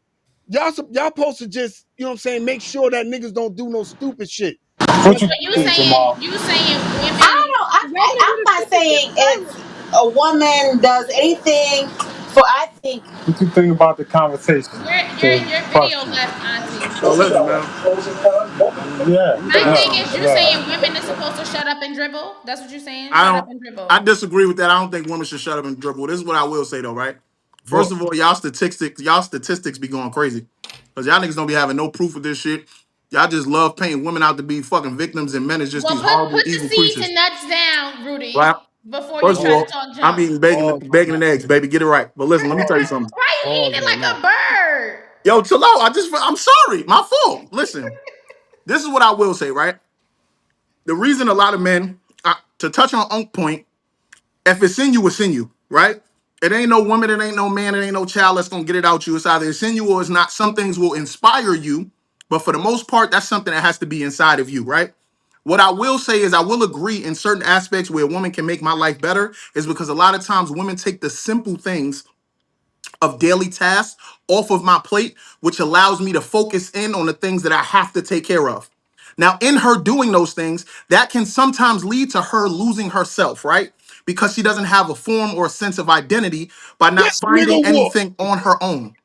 y'all supposed to just, you know what I'm saying, make sure that niggas don't do no stupid shit. You know What you what So I'm you saying? think, saying Jamal? you saying I women? don't. Y'all gonna do I'm the not stupid shit saying it's regardless. a woman does anything for. I think What you think about the conversation? The Your video question. left, Auntie. Oh, listen, man. Yeah, My saying? thing yeah, is, you yeah. saying women is supposed to shut up and dribble? That's what you're saying? I Shut up don't. and I dribble. disagree with that. I don't think women should shut up and dribble. This is what I will say though, right? First Book. of all, y'all statistics be going crazy because y'all niggas don't be having no proof of this shit. Y'all just love painting women out to be fucking victims, and men is just Well, these horrible, put the evil seeds creatures, and nuts down, right? Rudy, before you First of try Pause. to all, talk I'm junk. eating bacon, Pause. bacon and eggs, baby. Get it right. But listen, let me tell you Pause. something. Why you Pause eating on that. like a bird? Yo, chill out. I'm sorry. My fault. Listen, this is what I will say, right? The reason a lot of men, to touch on Unk point, if it's in you, it's in you, right? It ain't no woman, it ain't no man, it ain't no child that's gonna get it out you. It's either it's in you or it's not. Some things will inspire you, but for the most part, that's something that has to be inside of you, right? What I will say is I will agree in certain aspects where a woman can make my life better is because a lot of times women take the simple things of daily tasks off of my plate, which allows me to focus in on the things that I have to take care of. Now, in her doing those things, that can sometimes lead to her losing herself, right? Because she doesn't have a form or a sense of identity by not This nigga finding whoop. anything on her own.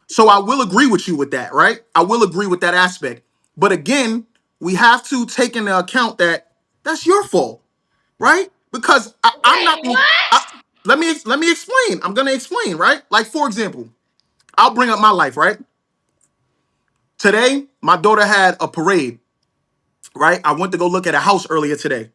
So I will agree with you with that, right? I will agree with that aspect. But again, we have to take into account that that's your fault, right? Because I'm not Wait, going. what? Let me explain. I'm gonna explain, right? Like for example, I'll bring up my life, right? Today, my daughter had a parade, right? I went to go look at a house earlier today.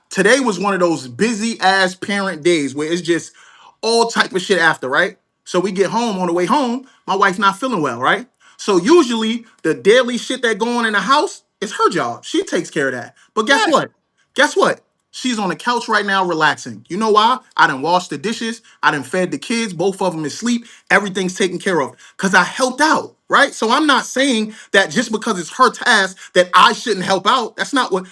Today was one of those busy ass parent days where it's just all type of shit after, right? So we get home on the way home, my wife's not feeling well, right? So usually the daily shit that go on in the house is her job. She takes care of that. But guess Right. what? Guess what? She's on the couch right now relaxing. You know why? I done washed the dishes. I done fed the kids. Both of them asleep. Everything's taken care of because I helped out, right? So I'm not saying that just because it's her task that I shouldn't help out. That's not what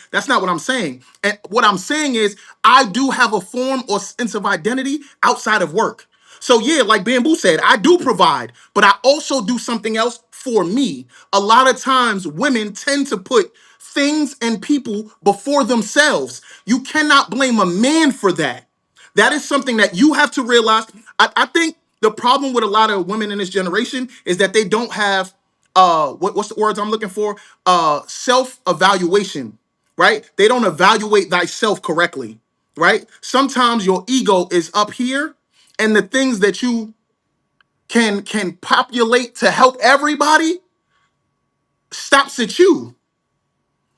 I'm saying. And what I'm saying is I do have a form or sense of identity outside of work. So yeah, like Bamboo said, I do provide, but I also do something else for me. A lot of times women tend to put things and people before themselves. You cannot blame a man for that. That is something that you have to realize. I think the problem with a lot of women in this generation is that they don't have what's the words I'm looking for? Self-evaluation, right? They don't evaluate thyself correctly, right? Sometimes your ego is up here and the things that you can populate to help everybody stops at you.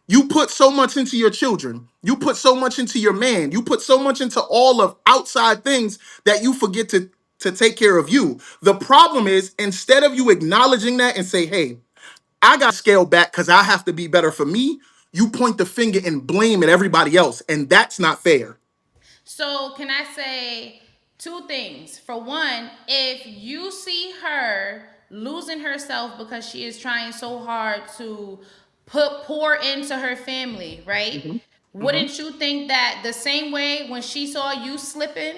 You put so much into your children. You put so much into your man. You put so much into all of outside things that you forget to take care of you. The problem is instead of you acknowledging that and say, "Hey, I got to scale back cuz I have to be better for me," you point the finger and blame at everybody else, and that's not fair. So can I say two things? For one, if you see her losing herself because she is trying so hard to put pour into her family, right? Mhm. Mhm. Wouldn't you think that the same way when she saw you slipping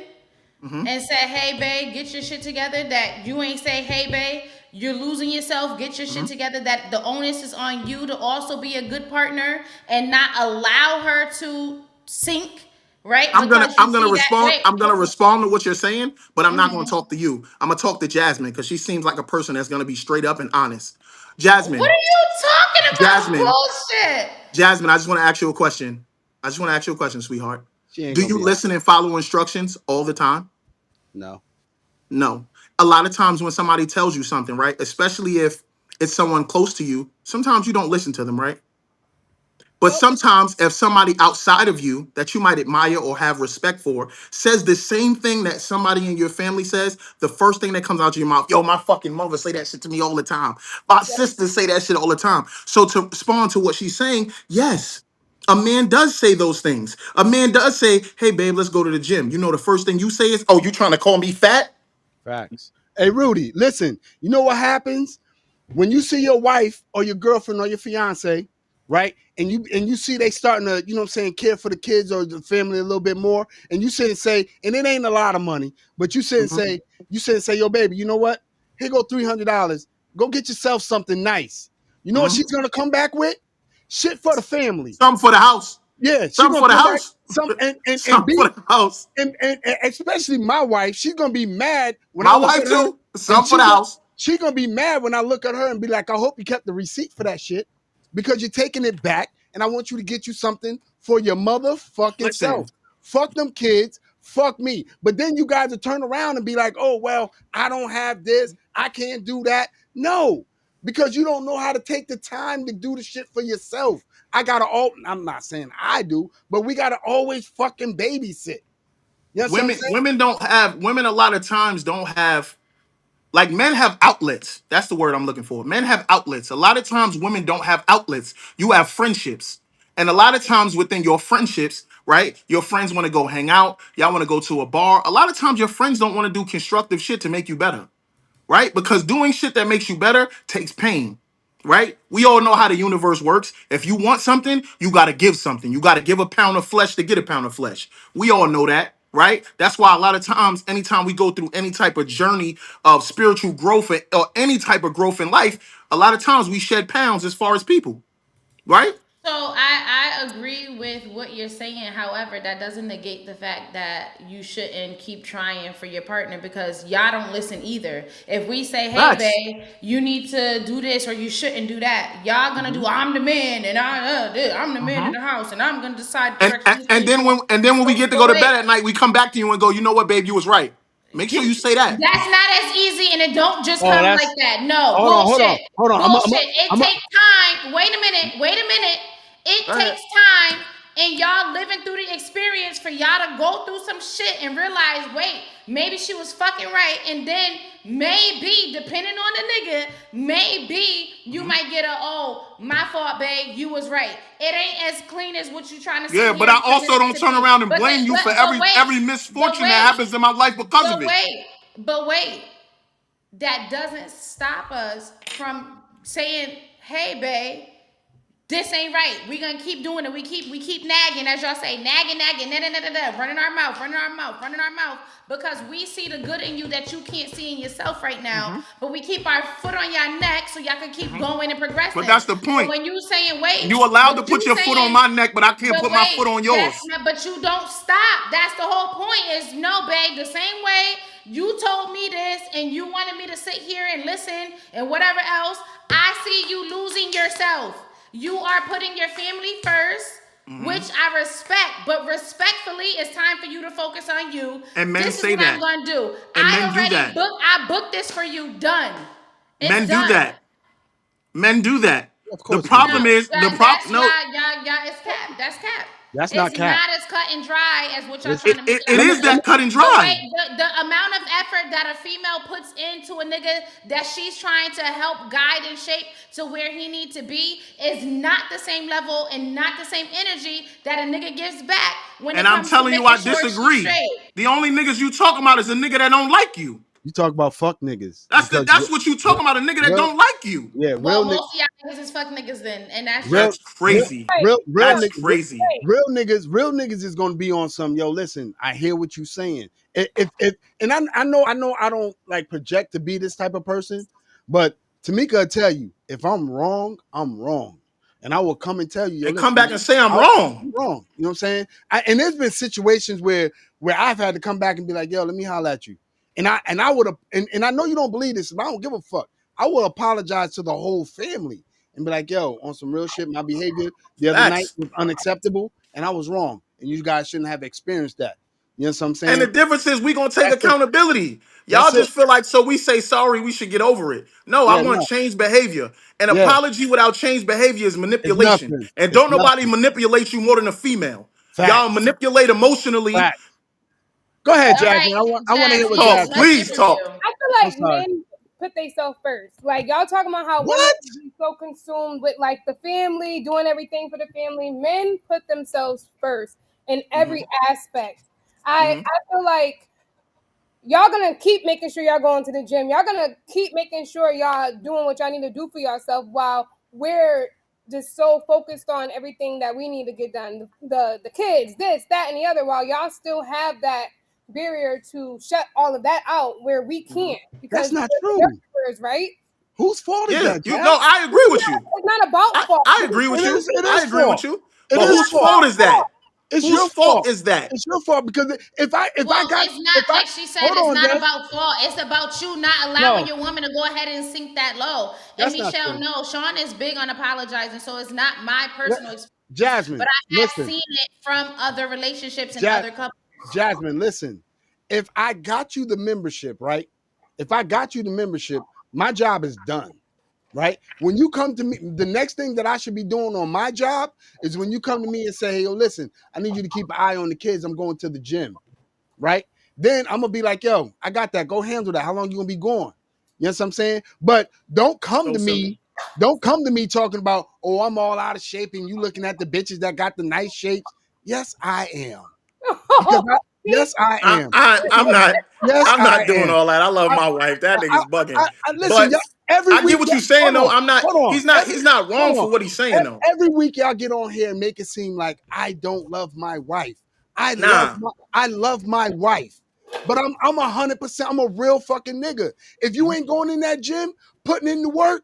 Mhm. and said, "Hey, babe, get your shit together," that you ain't say, "Hey, babe, you're losing yourself, get your shit Mhm. together," that the onus is on you to also be a good partner and not allow her to sink, right? I'm gonna Because you I'm gonna see that, respond. wait, I'm gonna respond to what you're saying, but I'm not gonna mhm. talk to you. I'm gonna talk to Jasmine because she seems like a person that's gonna be straight up and honest. What Jasmine, are you talking about? Jasmine, Bullshit. Jasmine. I just want to ask you a question. I just want to ask you a question, sweetheart. She ain't Do gonna you be honest. listen and follow instructions all the time? No. No. A lot of times when somebody tells you something, right, especially if it's someone close to you, sometimes you don't listen to them, right? But Nope. sometimes, if somebody outside of you that you might admire or have respect for says the same thing that somebody in your family says, the first thing that comes out of your mouth, yo, my fucking mother say that shit to me all the time. My Yep. sisters say that shit all the time. So to respond to what she's saying, yes, a man does say those things. A man does say, hey, babe, let's go to the gym. You know, the first thing you say is, oh, you trying to call me fat? Facts. Hey, Rudy, listen. You know what happens when you see your wife or your girlfriend or your fiance, right? And you see they starting to, you know what I'm saying, care for the kids or the family a little bit more, and you sit and say, and it ain't a lot of money, but Mhm, you sit and say, yo, baby, you know what? Here go $300. Go get yourself something nice. You know what mhm. she's gonna come back with? Shit for the family. Something for the house. Yeah, she Something gonna for the come back house. some and Something for be the house. and especially my wife, she's gonna be mad when I My look wife at her, too. and Something for the house. she gonna be mad when I look at her and be like, I hope you kept the receipt for that shit because you're taking it back, and I want you to get you something for your motherfucking Listen, self. Fuck them kids, fuck me. But then you guys will turn around and be like, oh well, I don't have this, I can't do that. No, because you don't know how to take the time to do the shit for yourself. I gotta all I'm not saying I do, but we gotta always fucking babysit. You know what I'm saying? women a lot of times don't have, like, men have outlets. That's the word I'm looking for. Men have outlets. A lot of times women don't have outlets. You have friendships. And a lot of times within your friendships, right? Your friends want to go hang out. Y'all want to go to a bar. A lot of times your friends don't want to do constructive shit to make you better, right? Because doing shit that makes you better takes pain, right? We all know how the universe works. If you want something, you got to give something. You got to give a pound of flesh to get a pound of flesh. We all know that, right? That's why a lot of times, anytime we go through any type of journey of spiritual growth or any type of growth in life, a lot of times we shed pounds as far as people, right? So I agree with what you're saying. However, that doesn't negate the fact that you shouldn't keep trying for your partner because y'all don't listen either. If we say, "Hey, Facts. babe, you need to do this or you shouldn't do that," y'all gonna do, Mhm. "I'm the man and I'm the man in Mhm. the house and I'm gonna decide the And, direction and this and thing then going." when we get to But go to bed wait, at night, we come back to you and go, you know what, babe, you was right. Make sure you say that. that's not as easy, and it don't just Oh, come like that's that. No, hold on, hold on, bullshit, hold on. bullshit. It I'm a, takes time. Wait a minute. Wait a minute. It Go ahead. takes time, and y'all living through the experience for y'all to go through some shit and realize, wait, maybe she was fucking right, and then maybe, depending on the nigga, maybe you Mhm. might get a, oh, my fault, babe, you was right. It ain't as clean as what you trying to sit Yeah, here but I and present also it don't to turn be. around and But the, blame you for but every wait, but misfortune that wait, happens in my life because of but it. wait, but wait, that doesn't stop us from saying, "Hey, babe, this ain't right. We gonna keep doing it. We keep nagging, as y'all say, nagging, nagging, da, da, da, da, da, running our mouth, running our mouth, running our mouth, because we see the good in you that you can't see in yourself right now. Hmm. But we keep our foot on your neck so y'all can keep Hmm. going and But progressing. that's the But point. when you saying wait, You allowed but to put you your foot on saying my neck, but I can't but put my foot wait, on that's yours. not. But you don't stop. That's the whole point. Is no, babe. The same way you told me this, and you wanted me to sit here and listen, and whatever else. I see you losing yourself. You are putting your family first. which I respect. But respectfully, it's time for you to focus on you. And men This is say what I'm that. gonna do. And men do that. I booked this for you. Done. It's Men do done. that. Men do that. Of The course men No, do. problem is that's no. why y'all it's cap. That's cap. That's not It's cap. not as cut and dry as what y'all Listen, trying It, to make it, it it out let me, to is let me that cut and the way dry. the amount of effort that a female puts into a nigga that she's trying to help guide and shape to where he need to be is not the same level and not the same energy that a nigga gives back when And it I'm comes to telling you, making I sure she's disagree. straight. The only niggas you talking about is a nigga that don't like you. you talk about fuck niggas That's because that's what you real, talking about, a nigga that real, don't like you. yeah, Well, most of y'all niggas is fuck niggas then, and that's real, just That's real, crazy. Right. real, Right. That's niggas, crazy. Right. real niggas is gonna be on some. Yo, listen, I hear what you saying. If and I know, I don't like project to be this type of person, but Tamika will tell you if I'm wrong, I'm wrong, and I will come and tell you, yo, And come listen, back man, and say I'm I'm wrong. wrong. You know what I'm saying? And there's been situations where I've had to come back and be like, yo, let me holler at you, and I would have, and I know you don't believe this, but I don't give a fuck. I will apologize to the whole family and be like, yo, on some real shit, my behavior the other night Facts. was unacceptable and I was wrong. And you guys shouldn't have experienced that. You know what I'm And saying? the difference is we gonna take That's it. accountability. Y'all That's it. just feel like so we say sorry, we should get over it. No, I Yeah, want no. change behavior. An Yeah. apology without change behavior is It's manipulation. nothing. And It's don't nobody nothing. manipulate you more than a female. Y'all Facts. manipulate emotionally. Facts. Go ahead, all right, Jasmine. I want to hear what Jasmine. Talk, Jasmine. Let's hear please from talk. you. I I'm feel like sorry. men put themselves first. Like y'all talking about how women What? be so consumed with like the family, doing everything for the family. Men put themselves first in every aspect. Mhm. I feel like y'all gonna keep making sure y'all going to the gym. Y'all gonna keep making sure y'all doing what y'all need to do for yourself while we're just so focused on everything that we need to get done. The kids, this, that, and the other, while y'all still have that barrier to shut all of that out where we can't That's because not we're true. nurturers, right? Whose fault is Yeah, that, you know, Jazz? I agree with you. It's not about fault. I agree with It you. is. It I is agree with fault. you. It But is whose It's not fault. fault about is fault. that? It's Whose your fault fault. is that? It's your fault because if I Well, got it's if not I like she said. hold It's on, not Jazz. about fault. It's about you not allowing No, your woman to go ahead and sink that low. And that's not Michelle, true. no, Sean is big on apologizing, so it's not my Let- personal experience, but Jasmine, I have listen. seen it from other relationships and Ja- other couples. Jasmine, listen. If I got you the membership, right? If I got you the membership, my job is done. Right? When you come to me, the next thing that I should be doing on my job is when you come to me and say, hey, yo, listen, I need you to keep an eye on the kids. I'm going to the gym. Right? Then I'm gonna be like, yo, I got that. Go handle that. How long you gonna be gone? You know what I'm saying? But don't come So to simple. me. Don't come to me talking about, oh, I'm all out of shape and you looking at the bitches that got the nice shapes. Yes, I am. Because See? yes, I I, am. I I'm Because not yes, I'm I not doing am. all that. I love I, my wife. That nigga's bugging. listen, But y'all, every I get week, what y'all, you're saying though. I'm not. hold on, He's not wrong hold on. for what he's saying though. Every week y'all get on here and make it seem like I don't love my wife. Nah, I love my wife. But I'm 100%. I'm a real fucking nigga. If you ain't going in that gym, putting in the work,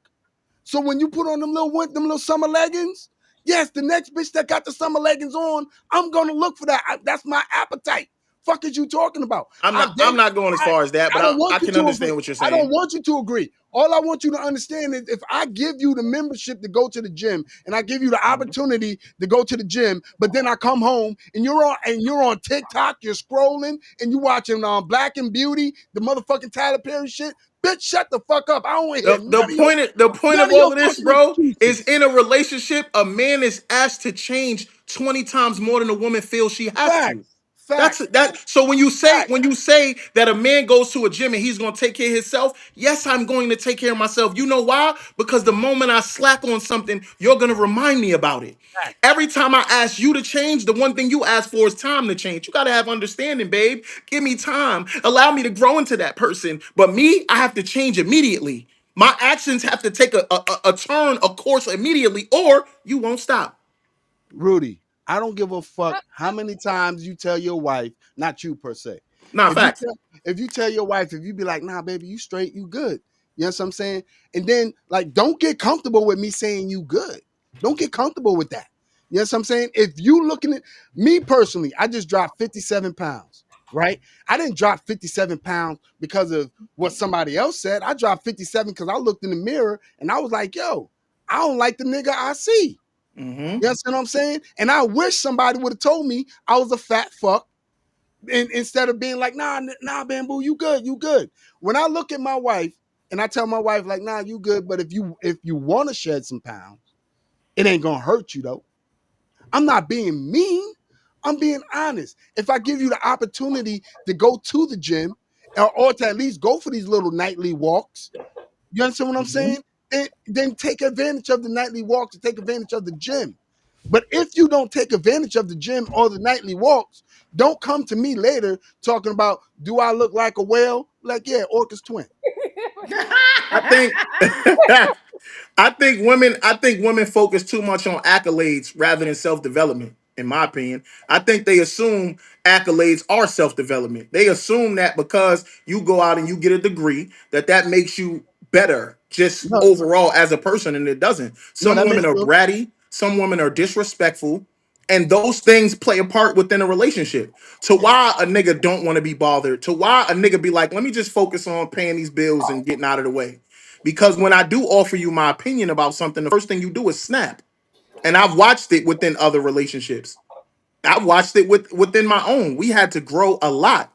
so when you put on them little summer leggings, yes, the next bitch that got the summer leggings on, I'm gonna look for that. That's my appetite. Fuck is you talking about? I'm not going as I, far as that, I but don't I want you can to agree. understand what you're I don't saying. want you to agree. All I want you to understand is if I give you the membership to go to the gym and I give you the opportunity to go to the gym, but then I come home and you're on TikTok, you're scrolling and you watching Black and Beauty, the motherfucking Tyler Perry shit. Bitch, shut the fuck up. I don't want to hear The point none of of your all of this, fucking bro, is excuses. in a relationship, a man is asked to change 20 times more than a woman feels she has to. Facts. That's Facts. that. So Facts. when you say that a man goes to a gym and he's gonna take care of himself, yes, I'm going to take care of myself. You know why? Because the moment I slack on something, you're gonna remind me about it. Facts. Every time I ask you to change, the one thing you ask for is time to change. You gotta have understanding, babe. Give me time. Allow me to grow into that person. But me, I have to change immediately. My actions have to take a turn, a course immediately, or you won't stop. Rudy, I don't give a fuck how many times you tell your wife, not you per se. Nah, If you facts. tell, if you tell your wife, if you be like, nah, baby, you straight, you good. You know what I'm saying? And then like don't get comfortable with me saying you good. Don't get comfortable with that. You know what I'm saying? If you looking at me personally, I just dropped 57 pounds, right? I didn't drop 57 pounds because of what somebody else said. I dropped 57 because I looked in the mirror and I was like, yo, I don't like the nigga I see. Mm-hmm. You understand what I'm saying? And I wish somebody would have told me I was a fat fuck, and instead of being like, nah, bamboo, you good, you good. When I look at my wife and I tell my wife, like, nah, you good, but if you want to shed some pounds, it ain't gonna hurt you though. I'm not being mean. I'm being honest. If I give you the opportunity to go to the gym or to at least go for these little nightly walks, you understand what I'm Mm-hmm. saying? Then take advantage of the nightly walks and take advantage of the gym. But if you don't take advantage of the gym or the nightly walks, don't come to me later talking about, do I look like a whale? Like, yeah, Orca's twin. I think I think women focus too much on accolades rather than self-development, in my opinion. I think they assume accolades are self-development. They assume that because you go out and you get a degree, that makes you better just No, overall as a person, and it doesn't. no, Some that women makes are you. bratty, some women are disrespectful, and those things play a part within a relationship. To why a nigga don't want to be bothered, to why a nigga be like, let me just focus on paying these bills and getting out of the way. Because when I do offer you my opinion about something, the first thing you do is snap. And I've watched it within other relationships. I've watched it within my own. We had to grow a lot.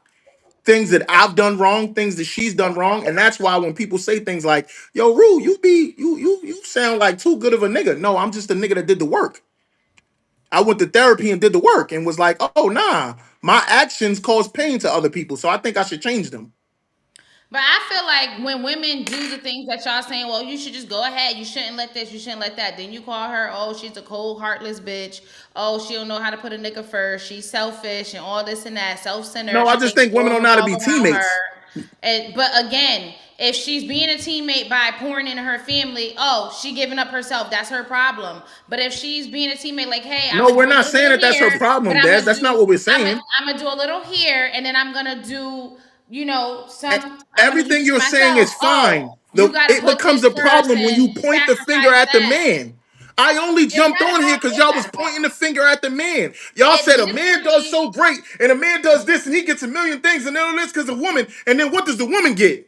Things that I've done wrong, things that she's done wrong, and that's why when people say things like, "Yo, Rue, you sound like too good of a nigga." No, I'm just a nigga that did the work. I went to therapy and did the work and was like, "Oh, nah, my actions cause pain to other people, so I think I should change them." But I feel like when women do the things that y'all saying, well, you should just go ahead. You shouldn't let this. You shouldn't let that. Then you call her, oh, she's a cold, heartless bitch. Oh, she don't know how to put a nigga first. She's selfish and all this and that, self-centered. No, I She just thinks think the women world don't know how to revolve be around her. teammates. And but again, if she's being a teammate by pouring into her family, oh, she giving up herself. That's her problem. But if she's being a teammate, like, hey, I'm No, gonna we're do a not little bit saying of that that's her here, but problem, Des. That's not what we're saying. I'm gonna do a little here, and then I'm gonna do, E- I'm gonna do Everything this you're saying myself. is fine. Oh, you gotta It put becomes this a first problem when you and point the finger sacrifice at the that. man. I only It's jumped not on here about. because It's y'all not was about. pointing the finger at the man. Y'all It said a man does literally. so great and a man does this and he gets a million things and then this because a woman. And then what does the woman get?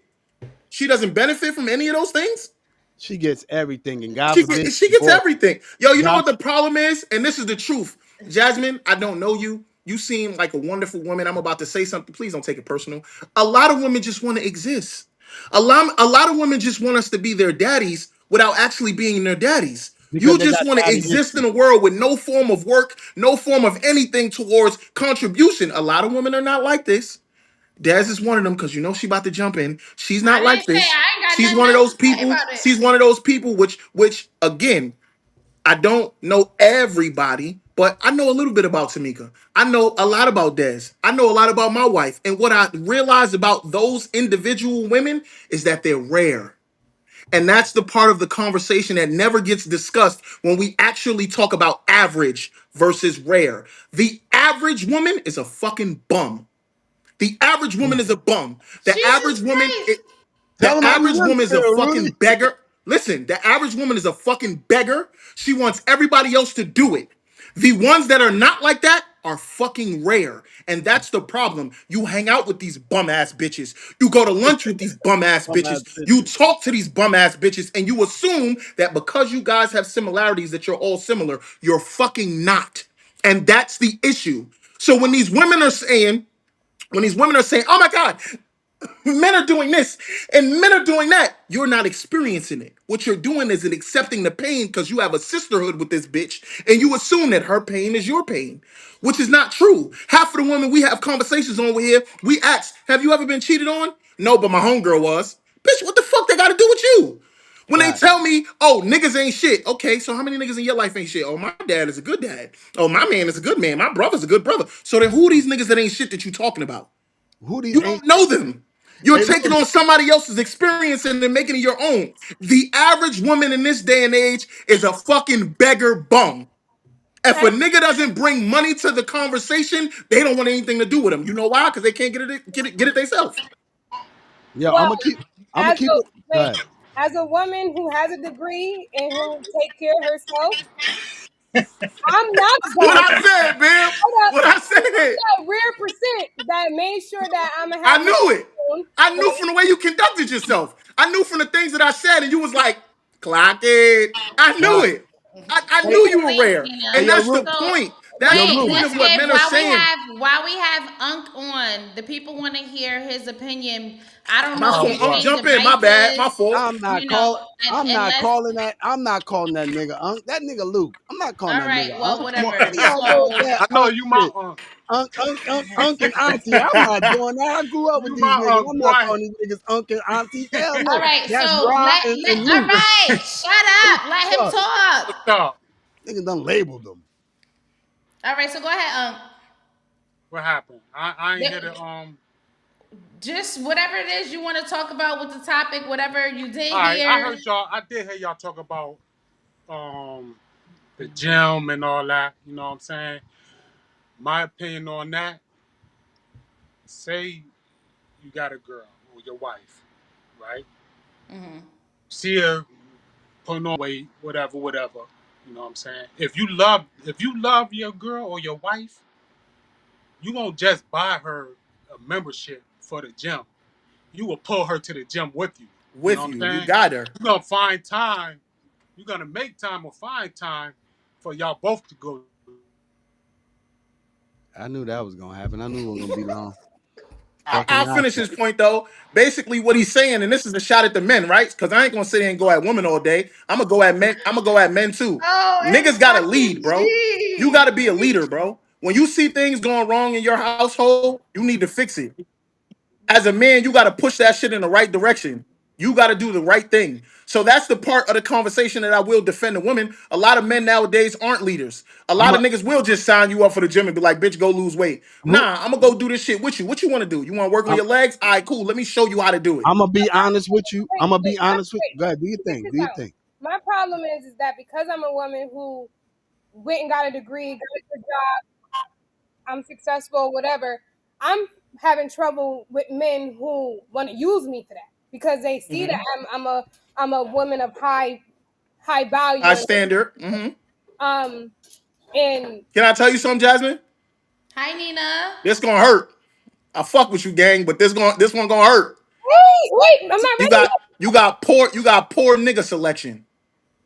She doesn't benefit from any of those things. She gets everything, and God She forbid get, she she gets bought. everything. Yo, you know God, what the problem is? And this is the truth. Jasmine, I don't know you. You seem like a wonderful woman. I'm about to say something. Please don't take it personal. A lot of women just want to exist. A lot of women just want us to be their daddies without actually being their daddies. because You they just got want to daddy exist in issues. a world with no form of work, no form of anything towards contribution. A lot of women are not like this. Daz is one of them because you know she about to jump in. She's I not didn't like say. this. I ain't got She's nothing one of else those to say people. about it. She's one of those people which again, I don't know everybody, but I know a little bit about Tamika. I know a lot about Dez. I know a lot about my wife. And what I realized about those individual women is that they're rare. And that's the part of the conversation that never gets discussed when we actually talk about average versus rare. The average woman is a fucking bum. The average woman is a bum. The Jesus average woman, Christ. Tell the them how you average really woman is a feel, Rudy. fucking beggar. Listen, the average woman is a fucking beggar. She wants everybody else to do it. The ones that are not like that are fucking rare. And that's the problem. You hang out with these bum ass bitches. You go to lunch with these bum ass Bum ass bitches. You bitches. talk to these bum ass bitches and you assume that because you guys have similarities that you're all similar. You're fucking not. And that's the issue. So when these women are saying, "Oh my God, men are doing this and men are doing that," you're not experiencing it. What you're doing is accepting the pain because you have a sisterhood with this bitch and you assume that her pain is your pain, which is not true. Half of the women we have conversations on over here, we ask, "Have you ever been cheated on?" No, but my homegirl was. Bitch, what the fuck they got to do with you? When they Right. tell me, "Oh, niggas ain't shit," okay, so how many niggas in your life ain't shit? Oh, my dad is a good dad. Oh, my man is a good man. My brother's a good brother. So then who are these niggas that ain't shit that you talking about? Who these You ain't? don't know them. You're Hey, taking Rudy. on somebody else's experience and then making it your own. The average woman in this day and age is a fucking beggar bum. If a And nigga doesn't bring money to the conversation, they don't want anything to do with him. You know why? Because they can't get it themselves. Yeah, I'm well, gonna keep. I'm gonna as keep a it. Go wait, ahead. as a woman who has a degree and who take care of herself, I'm not What going. I said, man. Hold up. What I I'm said. that rare percent that made sure that I'm gonna I have my knew it. own, I knew right? from the way you conducted yourself. I knew from the things that I said, and you was like, "Clock it." I knew Right. it. I Hey, knew you were Wait, rare, Nina. hey, and yo, that's the Luke, So point. That's yo, the wait, Luke. point let's of what get men are saying. while we have Unc on, the people want to hear his opinion. I don't My know if Oh fault. he's Unc, boy. changed jump in. My bad. devices, My fault. you know, and let's I'm not calling that nigga Unc. That nigga Luke. I'm not calling all that right, nigga well, Unc. Well, whatever. Nigga don't know So that I know Unc you my shit. Unc and Auntie. I'm not doing that. I grew up with you these my niggas. I'm not boy. calling these niggas Unc and Auntie. Hell all no. right, That's so Ra let and all Luke. right, shut up. Let him Fuck. talk. What's up? Niggas done labeled them. All right, so go ahead, Unc. What happened? I ain't hit it. The- Just whatever it is you want to talk about with the topic, whatever you did All right. I here. heard y'all. I did hear y'all talk about um the gym and all that. You know what I'm saying? My opinion on that. Say you got a girl or your wife, right? See her putting on weight, whatever, whatever. You know what I'm saying? If you love your girl or your wife, you won't just buy her a membership for the gym. You will pull her to the gym with you. You know With what you, I'm you saying? got her. You're gonna find time. You're gonna make time or find time for y'all both to go. I knew that was gonna happen. I knew it wasn't gonna be long. Fucking I'll finish asshole. his point though. Basically, what he's saying, and this is a shot at the men, right? Because I ain't gonna sit here and go at women all day. I'm gonna go at men. I'm gonna go at men too. Oh, Niggas it's gotta fucking lead, bro. You G. gotta be a leader, bro. When you see things going wrong in your household, you need to fix it. As a man, you gotta push that shit in the right direction. You gotta do the right thing. So that's the part of the conversation that I will defend the women. A lot of men nowadays aren't leaders. A I'm lot a of niggas will just sign you up for the gym and be like, bitch, go lose weight. who Nah, I'm gonna go do this shit with you. What you wanna do? You wanna work on I'm your legs? All right, cool. Let me show you how to do it. I'm gonna be honest with you. I'm gonna be honest with Wait, Go ahead, do your check thing. this Do your out. thing. My problem is that because I'm a woman who went and got a degree, got a good job, I'm successful, whatever. I'm having trouble with men who want to use me for that because they see that Mhm. I'm a woman of high value High and standard. um and Can I tell you something, Jasmine? Hi, Nina. This gonna hurt. I fuck with you, gang, but this one gonna hurt. wait, I'm not You ready got you got poor nigga selection.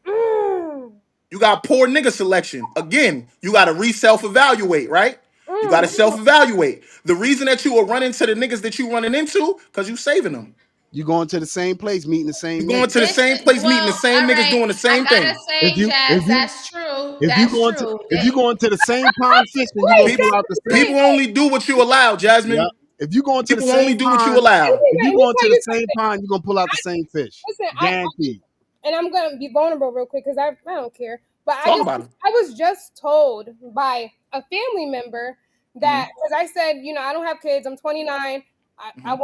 yet. You got poor nigga selection. Again, you got to self evaluate, right? You got to Mm. self evaluate. The reason that you are running to the niggas that you running into, because you saving them. You going to the same place, meeting the same You going niggas. to the This same place, meeting the well, same all niggas, right. doing the I same gotta thing. If say, you Jazz, if you that's true. if you That's going to true. if you going to the same pond fishing, you Wait, gonna People, pull Jess, out the same. people wait. only do what you allow, Yeah. Jasmine. If you going to the People only same do what you pond, allow. if you Let me going tell to the you same something. pond, you gonna pull out the same fish. Listen, Guaranteed. and I'm gonna be vulnerable real quick because I don't care. But Talk about it. I was just told by a family member hmm that because I said, I don't have kids. I'm 29. I hmm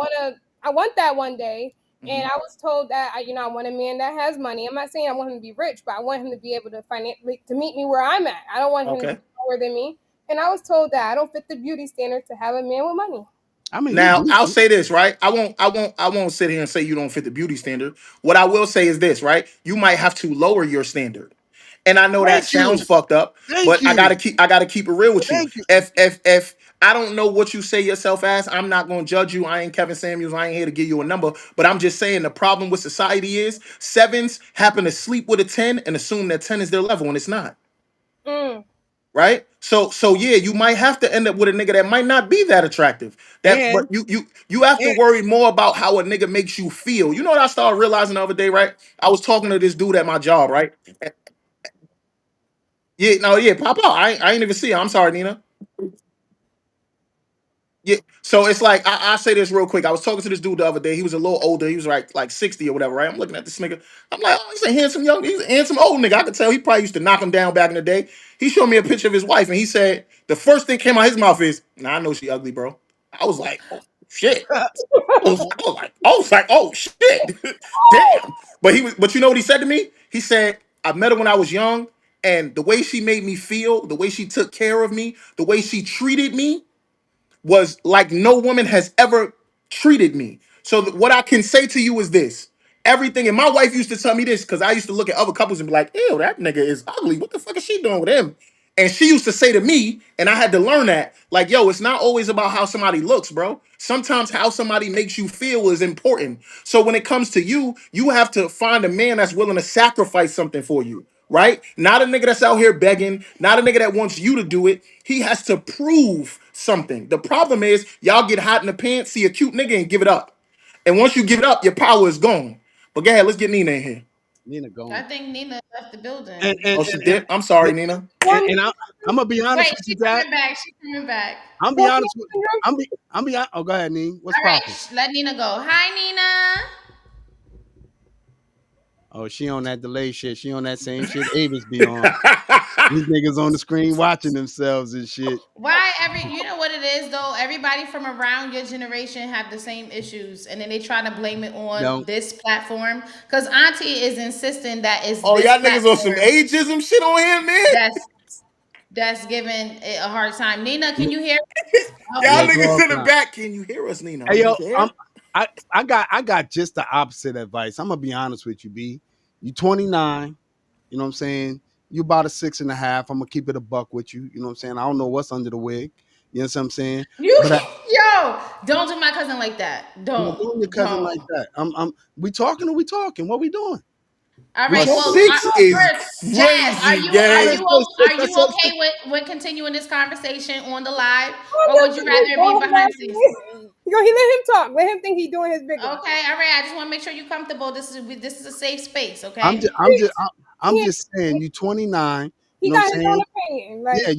I want that one day. hmm And I was told that I want a man that has money. I'm not saying I want him to be rich, but I want him to be able to financially to meet me where I'm at. I don't want him to Okay. be lower than me. And I was told that I don't fit the beauty standard to have a man with money. I mean, you Now do. I'll say this, right? I won't sit here and say you don't fit the beauty standard. What I will say is this, right? You might have to lower your standard. And I know that Thank sounds you. fucked up, Thank but I you. gotta keep it real with you. Thank you. If I don't know what you say yourself as, I'm not gonna judge you. I ain't Kevin Samuels. I ain't here to give you a number. But I'm just saying the problem with society is sevens happen to sleep with a 10 and assume that 10 is their level, and it's not. Mm. Right? So yeah, you might have to end up with a nigga that might not be that attractive. That And but you have to and worry more about how a nigga makes you feel. You know what I started realizing the other day, right? I was talking to this dude at my job, right? Yeah, no, yeah, pop out. I ain't even see her. I'm sorry, Nina. Yeah, so it's like I say this real quick. I was talking to this dude the other day. He was a little older. He was like 60 or whatever, right? I'm looking at this nigga. I'm like, oh, he's a handsome old nigga. I could tell he probably used to knock him down back in the day. He showed me a picture of his wife, and he said the first thing came out his mouth is, "Nah, I know she ugly, bro." I was like, oh shit. I was like, oh shit, damn. But you know what he said to me? He said, I met her when I was young, and the way she made me feel, the way she took care of me, the way she treated me was like no woman has ever treated me. So what I can say to you is this. Everything, and my wife used to tell me this because I used to look at other couples and be like, ew, that nigga is ugly. What the fuck is she doing with him? And she used to say to me, and I had to learn that, like, yo, it's not always about how somebody looks, bro. Sometimes how somebody makes you feel is important. So when it comes to you, you have to find a man that's willing to sacrifice something for you. right? Not a nigga that's out here begging, not a nigga that wants you to do it. He has to prove something. The problem is y'all get hot in the pants, see a cute nigga and give it up. And once you give it up, your power is gone. But go ahead, let's get Nina in here. Nina I gone. think Nina left the And building. and Oh, she and and, did? I'm sorry, Nina. and, One and I'm gonna be honest Wait, with you, she's Jack. coming back. She's coming back. I'm be Scorpio honest with. syndrome. Oh, go ahead, Nene. What's All right, popping? let Nina go. Hi, Nina. Oh, she on that delay shit. She on that same shit Avis be on. These niggas on the screen watching themselves and shit. Why you know what it is though? Everybody from around your generation have the same issues, and then they try to blame it on No, this platform. Because Auntie is insisting that it's Oh, this y'all niggas on some platform ageism shit on here, man. that's that's giving it a hard time. Nina, can you hear us? Oh, Y'all yeah, go niggas in the offline. back. Can you hear us, Nina? Are Hey you yo, there? I got just the opposite advice. I'm gonna be honest with you, B. You 29. You know what I'm saying? You about a 6.5. I'm gonna keep it a buck with you. You know what I'm saying? I don't know what's under the wig. You know what I'm saying? you, But I, yo, don't do my cousin like that. you know, Don't, doing your cousin don't. like that. We talking or we talking? What we doing? All We right. A talking Well, or we six talking? is first, Jazz, crazy, gang. Sis, are you okay with continuing this conversation on the live, Oh, or would you rather it go be ahead, behind the scenes? Yo, he let him talk. Let him think he's doing his big one. Okay. All right. I just want to make sure you're comfortable. This is a safe space. I'm Okay. just I'm just I'm He, just saying you 29, you he know what got I'm his own saying? opinion. Yeah, Like,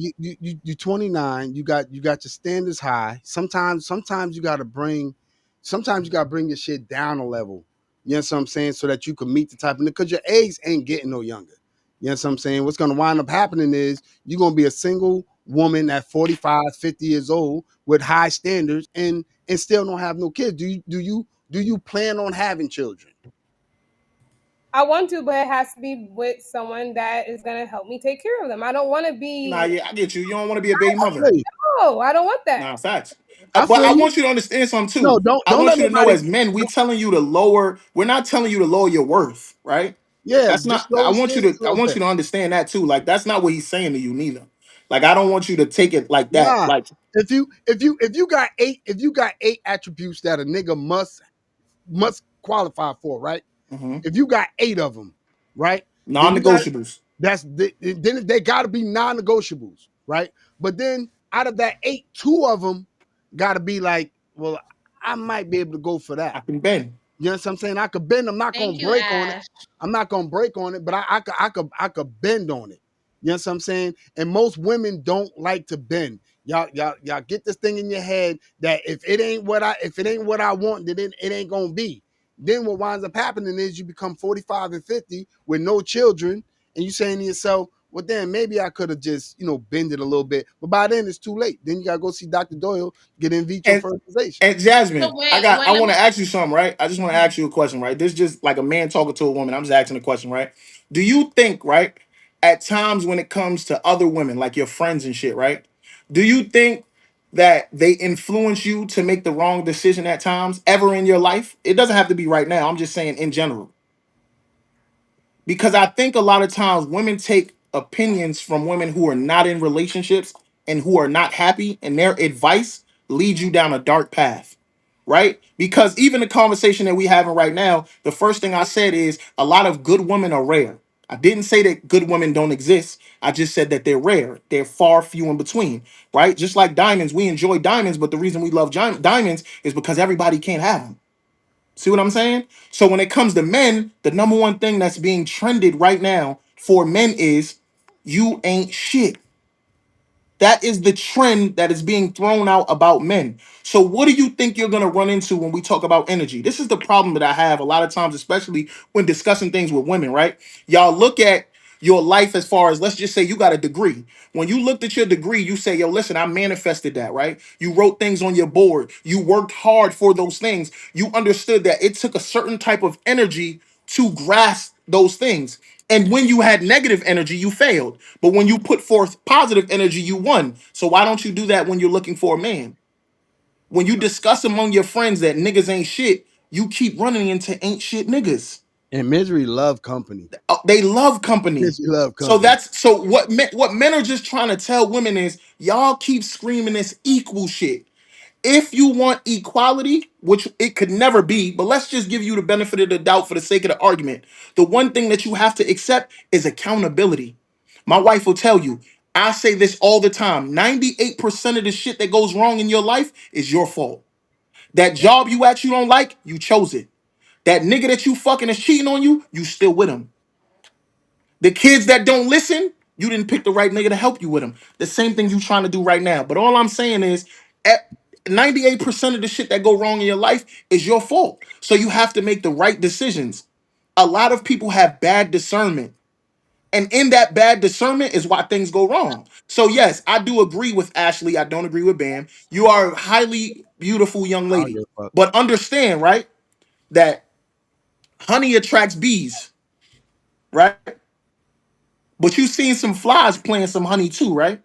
you 29. You got your standards high. Sometimes you gotta bring your shit down a level. You know what I'm saying? So that you can meet the type of because your eggs ain't getting no younger. You know what I'm saying? What's gonna wind up happening is you're gonna be a single woman at 45, 50 years old with high standards and still don't have no kids. Do you plan on having children? I want to, but it has to be with someone that is gonna help me take care of them. I don't want to Nah, be. yeah, I get you. You don't want to be a baby I mother. feel you. No, I don't want that. Nah, facts. I But feel I you. want you to understand something No, too. I don't want let you to know nobody. as men, we telling you to lower. We're not telling you to lower your worth, right? Yeah, That's just not. lower I the want you standards to. a I little want bit. you to understand that too. Like that's not what he's saying to you neither. Like I don't want you to take it like that. Nah, Like if you got eight attributes that a nigga must qualify for, right? mhm. If you got eight of them, right? Then you got Non-negotiables. then they got to be non-negotiables, right? But then out of that eight, two of them got to be like, well, I might be able to go for I that. can bend. You know what I'm saying? I could bend. I'm not gonna Thank you, break on it. Ash. I'm not gonna break on it, but I could bend on it. You know what I'm saying? And most women don't like to bend. Y'all get this thing in your head that if it ain't what I want, then it ain't gonna be. Then what winds up happening is you become 45 and 50 with no children, and you saying to yourself, well, then maybe I could have just, bend it a little bit. But by then it's too late. Then you gotta go see Dr. Doyle, get in vitro And fertilization. and So Jasmine, wait, I wait. Let want to me. ask you something, right? I just want to ask you a question, right? This is just like a man talking to a woman. I'm just asking a question, right? Do you think, right, at times when it comes to other women, like your friends and shit, right? Do you think that they influence you to make the wrong decision at times ever in your life? It doesn't have to be right now. I'm just saying in general. Because I think a lot of times women take opinions from women who are not in relationships and who are not happy, and their advice leads you down a dark path, right? Because even the conversation that we having right now, the first thing I said is a lot of good women are rare. I didn't say that good women don't exist. I just said that they're rare. They're far few in between, right? Just like diamonds, we enjoy diamonds, but the reason we love diamonds is because everybody can't have them. See what I'm saying? So when it comes to men, the number one thing that's being trended right now for men is you ain't shit. That is the trend that is being thrown out about men. So, what do you think you're going to run into when we talk about energy? This is the problem that I have a lot of times, especially when discussing things with women, right? Y'all look at your life as far as, let's just say you got a degree. When you looked at your degree, you say, yo, listen, I manifested that, right? You wrote things on your board. You worked hard for those things. You understood that it took a certain type of energy to grasp those things. And when you had negative energy, you failed. But when you put forth positive energy, you won. So why don't you do that when you're looking for a man? When you discuss among your friends that niggas ain't shit, you keep running into ain't shit niggas. And misery love company. They love company. Misery love So company. that's so what men are just trying to tell women is y'all keep screaming this equal shit. If you want equality, which it could never be, but let's just give you the benefit of the doubt for the sake of the argument. The one thing that you have to accept is accountability. My wife will tell you, I say this all the time, 98% of the shit that goes wrong in your life is your fault. That job you at you don't like, you chose it. That nigga that you fucking is cheating on you, you still with him. The kids that don't listen, you didn't pick the right nigga to help you with them. The same thing you trying to do right now. But all I'm saying is, at 98% of the shit that go wrong in your life is your fault. So you have to make the right decisions. A lot of people have bad discernment. And in that bad discernment is why things go wrong. So yes, I do agree with Ashley. I don't agree with Bam. You are a highly beautiful young I don't lady. give a fuck. But understand, right, that honey attracts bees, right? But you seen some flies playing some honey too, right?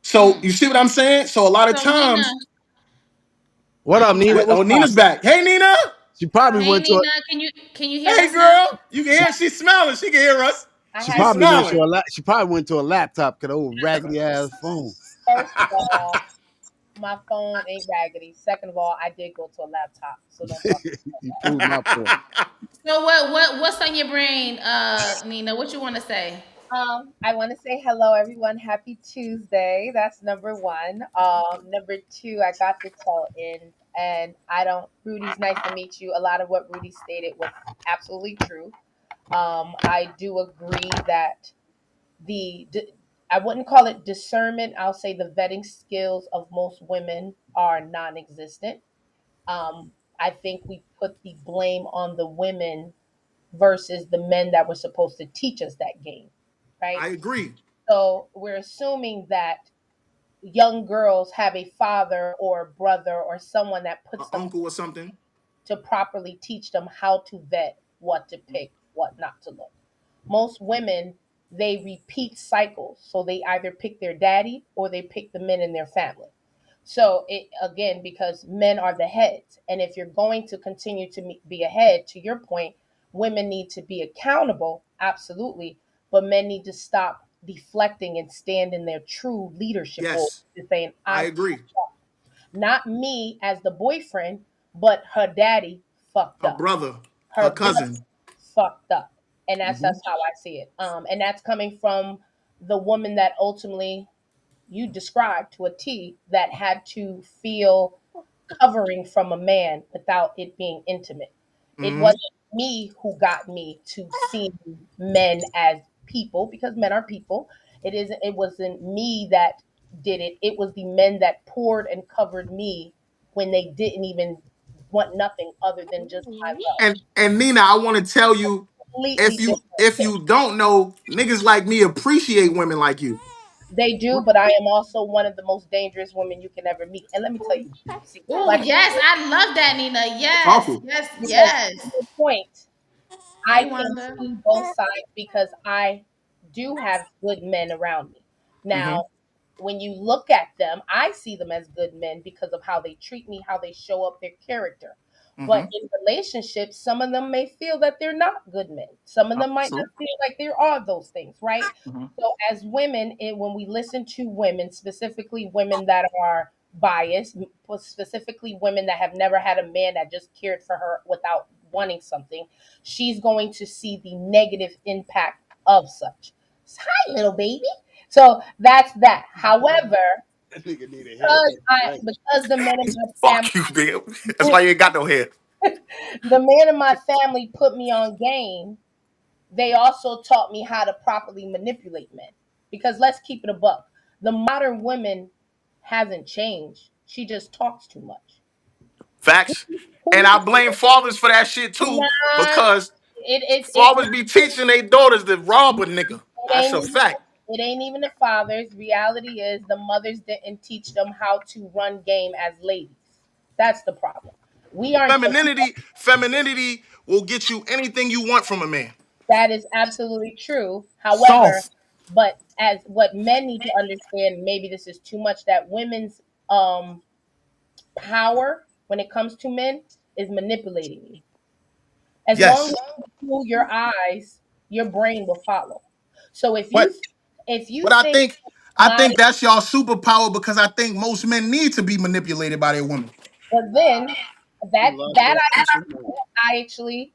So Hmm. you see what I'm saying? So a lot of So Nina, times, What up, Nina? oh, What's Nina's poppin'? back. Hey Nina, She probably hey went to a, Nina, can you hear hey us now? girl, you can hear she's smiling. She can hear us. I she had She's to probably went to smiling. a she probably went to a laptop cause old raggedy ass phone. first of all, my phone ain't raggedy. Second of all, I did go to a laptop, so don't talk. You proved my point. So what's on your brain, Nina? What you want to say? I want to say hello, everyone. Happy Tuesday. That's number one. Number two, I got the tell in, and I don't. Rudy's nice to meet you. A lot of what Rudy stated was absolutely true. I do agree that I wouldn't call it discernment. I'll say the vetting skills of most women are non-existent. I think we put the blame on the women versus the men that were supposed to teach us that game, right? I agree. So we're assuming that young girls have a father or brother or someone that An puts them uncle or something. to properly teach them how to vet, what to pick, what not to look. Most women, they repeat cycles. So they either pick their daddy or they pick the men in their family. So it again, because men are the heads. And if you're going to continue to be a head, to your point, women need to be accountable, absolutely. But men need to stop deflecting and stand in their true leadership role, Yes, to saying, I I agree. not me as the boyfriend, but her daddy fucked Her up. brother, Her her brother cousin. fucked up. And that's Hmm. that's how I see it. And that's coming from the woman that ultimately you described to a T that had to feel covering from a man without it being intimate. It Hmm. wasn't me who got me to see men as people because men are people. It wasn't me that did it. It was the men that poured and covered me when they didn't even want nothing other than just my love. And Nina, I want to tell you, Completely different. if you don't know, niggas like me appreciate women like you. They do, but I am also one of the most dangerous women you can ever meet. And let me tell you, see, Oh like yes, I love that, Nina. Talk Yes, it. yes, because yes. to your point, I Hey can Wanda. see both sides because I do have good men around me. Hmm. Now, when you look at them, I see them as good men because of how they treat me, how they show up, their character. Hmm. But in relationships, some of them may feel that they're not good men. Some of them might So, not feel like there are those things, right? hmm. So, as women, when we listen to women, specifically women that are biased, specifically women that have never had a man that just cared for her without wanting something, she's going to see the negative impact of such. Hi, little baby. So that's that. However, That nigga need a because haircut. I Right. because the men in my Fuck you, man. That's family why you ain't got no hair. the men in my family put me on game, they also taught me how to properly manipulate men. Because let's keep it a buck. The modern woman hasn't changed. She just talks too much. Facts. And Who I blame fathers for that shit too, nah, because it's not fathers be teaching their daughters to rob a nigga. it That's ain't a even fact. it ain't even the fathers. Reality is the mothers didn't teach them how to run game as ladies. That's the problem. We aren't Femininity will get you anything you want from a man. That is absolutely true. However, Soft. but as what men need to understand, maybe this is too much, that women's power when it comes to men is manipulating you. As long Yes. as you fool your eyes, your brain will follow. So But if you but I think think I My think that's y'all superpower because I think most men need to be manipulated by their woman. but then He that lost that that peace of mind. I actually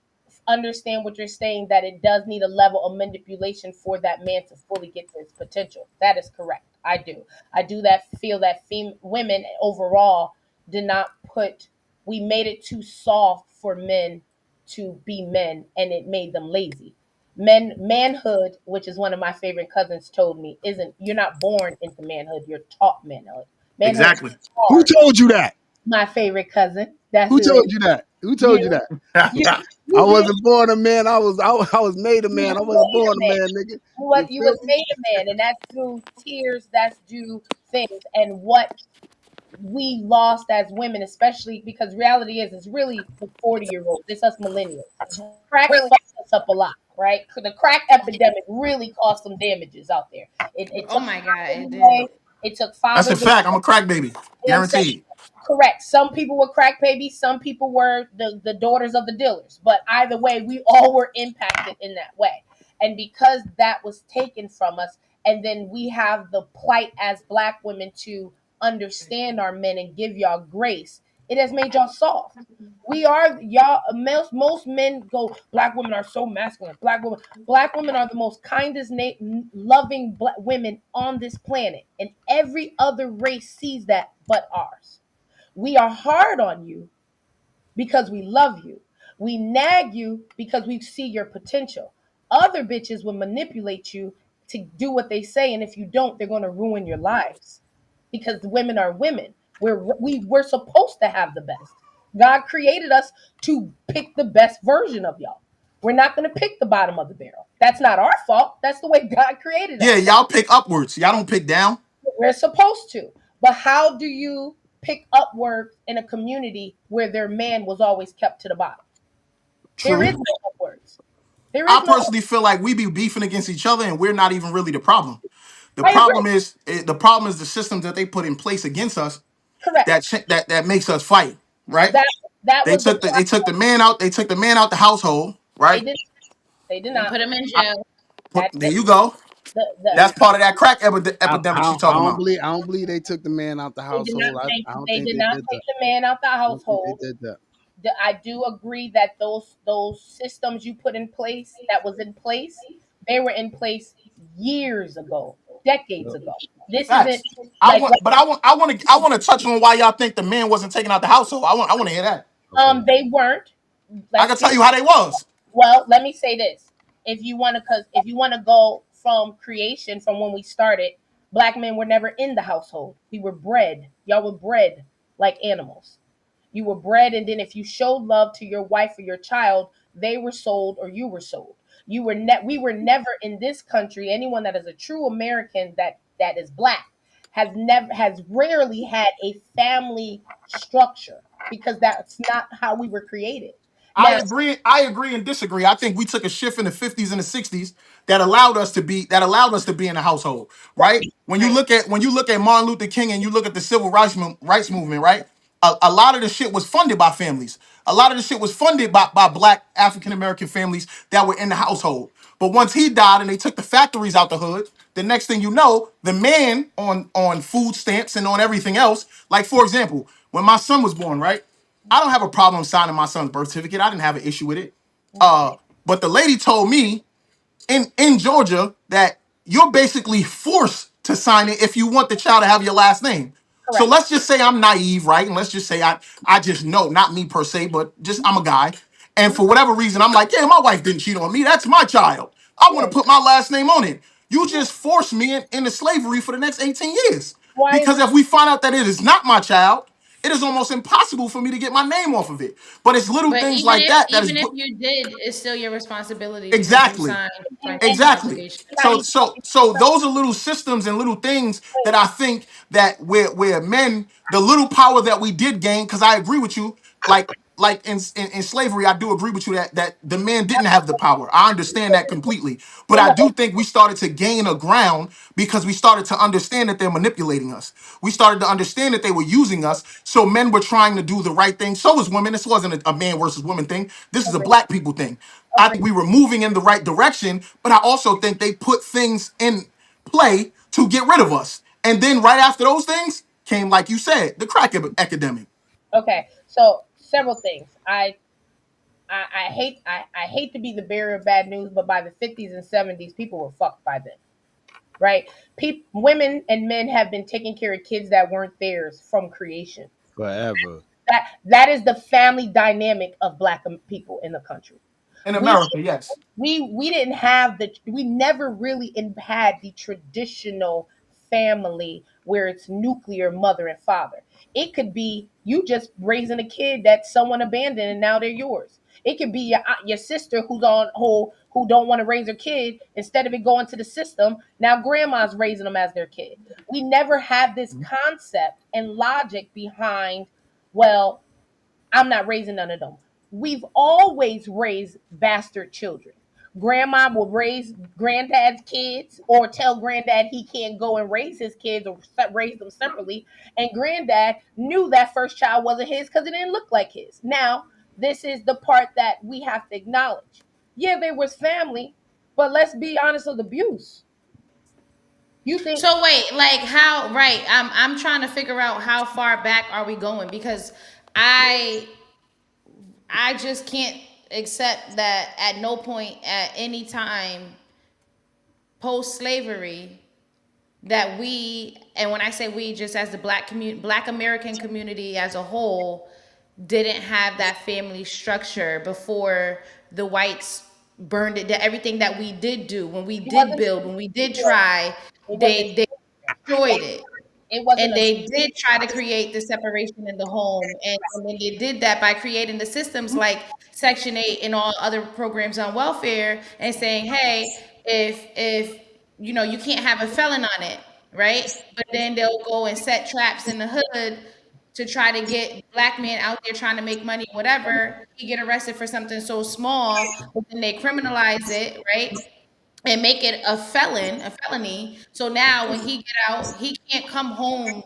understand what you're saying, that it does need a level of manipulation for that man to fully get to his potential. That is correct. I do. I do that feel that women overall did not put, we made it too soft for men to be men, and it made them lazy. Manhood, which is one of my favorite cousins told me, isn't, you're not born into manhood, you're taught manhood. Manhood is Exactly. Who hard. told you that? My favorite cousin. That's Who who it told is. you that? Who You, told you that? you, I you did. wasn't born a man. I was made a You man. was I wasn't made born a a man. man, nigga. You You you feel was me? made a man, and that's through tears. That's due things, and what we lost as women, especially because reality is, it's really the 40-year olds. It's us millennials. Crack fucked us up a lot, right? The crack epidemic really caused some damages out there. It Oh took my God, fathers it did. away. It took That's a fathers away. fact. I'm a crack baby. You know what I'm saying? Guaranteed. Correct. Some people were crack babies, some people were the daughters of the dealers. But either way, we all were impacted in that way. And because that was taken from us, and then we have the plight as black women to understand our men and give y'all grace, it has made y'all soft. We are y'all, most men go, black women are so masculine. Black women are the most kindest, loving black women on this planet, and every other race sees that but ours. We are hard on you because we love you. We nag you because we see your potential. Other bitches will manipulate you to do what they say, and if you don't, they're going to ruin your lives, because women are women. We're supposed to have the best. God created us to pick the best version of y'all. We're not going to pick the bottom of the barrel. That's not our fault. That's the way God created Yeah, us. y'all pick upwards. Y'all don't pick down. We're supposed to. But how do you pick upward in a community where their man was always kept to the bottom? There is True. no upwards. There is I no. personally feel like we be beefing against each other and we're not even really the problem. The I agree. problem is the problem is the systems that they put in place against us Correct. that makes us fight, right? That that They was the took the man out. They took the man out the household, they right? did they did And not. put him in I, jail. That there you go. the That's part of that crack epidemic she I talking don't about. believe they took the man out the they did not household. I don't they think did they not did take that. the man out the I don't think they household. did that. I do agree that those systems you put in place, that was in place, they were in place years ago, decades ago. This isn't Facts. I like want, but I want to touch on why y'all think the man wasn't taking out the household. I want to hear that. Okay. they weren't. I Let's can tell be you how they was. well. Let me say this: if you want to, because if you want to go from creation, from when we started, black men were never in the household. We were bred. Y'all were bred like animals. You were bred, and then if you showed love to your wife or your child, they were sold or you were sold. We were never in this country. Anyone that is a true American that is black has rarely had a family structure, because that's not how we were created. I Now, agree. I agree and disagree. I think we took a shift in the 50s and the 60s that allowed us to be in a household, right? Right. When you look at Martin Luther King and you look at the rights movement, right? A lot of the shit was funded by families. A lot of the shit was funded by black African American families that were in the household. But once he died and they took the factories out the hood, the next thing you know, the man on food stamps and on everything else, like for example, when my son was born, right? I don't have a problem signing my son's birth certificate. I didn't have an issue with it. Uh, but the lady told me in Georgia that you're basically forced to sign it if you want the child to have your last name. So correct. let's just say I'm naive, right? And let's just say I just know, not me per se, but just I'm a guy. And for whatever reason, I'm like, yeah, my wife didn't cheat on me. That's my child. I want Yeah. to put my last name on it. You just forced me into slavery for the next 18 years. Why is Because it? if we find out that it is not my child, it is almost impossible for me to get my name off of it. But it's little But things like that that is even if you did, it's still your responsibility because you exactly. signed And parental Exactly. obligation. it's not So even. so It's so not those are little systems and little things that even. I think that where men, the little power that we did gain, because I agree with you, like in slavery, I do agree with you that the men didn't have the power. I understand that completely. But In I the do think we started to gain a ground because we started to understand that they're manipulating us. We started to understand that they were using us. So men were trying to do the right thing. So was women. This wasn't a man versus woman thing. This is a agree, black people thing. I agree. think we were moving in the right direction, but I also think they put things in play to get rid of us. And then right after those things came, like you said, the crack epidemic. Okay, so several things. I hate to be the bearer of bad news, but by the 50s and 70s, people were fucked by then, right? Women and men have been taking care of kids that weren't theirs from creation. Forever. That is the family dynamic of black people in the country. In We America, yes. we didn't have we never really had the traditional family where it's nuclear mother and father. It could be you just raising a kid that someone abandoned and now they're yours. It could be your sister who don't want to raise her kid, instead of it going to the system, now grandma's raising them as their kid. We never had this concept and logic behind, well, I'm not raising none of them. We've always raised bastard children. Grandma will raise granddad's kids or tell granddad he can't go and raise his kids or raise them separately. And granddad knew that first child wasn't his because it didn't look like his. Now, this is the part that we have to acknowledge. Yeah, there was family, but let's be honest with abuse. You think So wait, like how? Right, I'm trying to figure out how far back are we going because I I just can't accept that at no point at any time post slavery that we, and when I say we, just as the black American community as a whole, didn't have that family structure before the whites burned it. Everything that we did do, when we it did wasn't build, when we did try, it wasn't they destroyed it. it wasn't And a they did try to create the separation in the home. And then they did that by creating the systems like Section 8 and all other programs on welfare and saying, hey, if you know, you can't have a felon on it, right? But then they'll go and set traps in the hood to try to get black men out there trying to make money, whatever. He get arrested for something so small, but then they criminalize it, right? And make it a felony. So now when he get out, he can't come home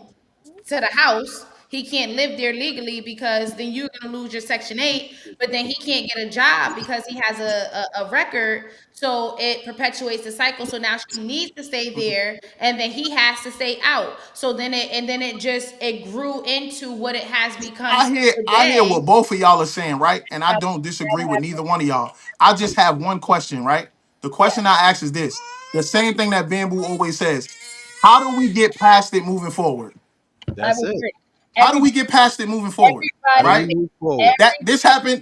to the house. He can't live there legally because then you're gonna lose your Section 8. But then he can't get a job because he has a record. So it perpetuates the cycle. So now she needs to stay there, and then he has to stay out. So then it just it grew into what it has become I hear today. what both of y'all are saying, right? And I now, don't disagree with neither one of y'all. I just have one question, right? The question I ask is this: the same thing that Bamboo always says. How do we get past it moving forward? I That's would it. agree. How do Every we get past it moving forward? How do everybody we Right? move forward? That every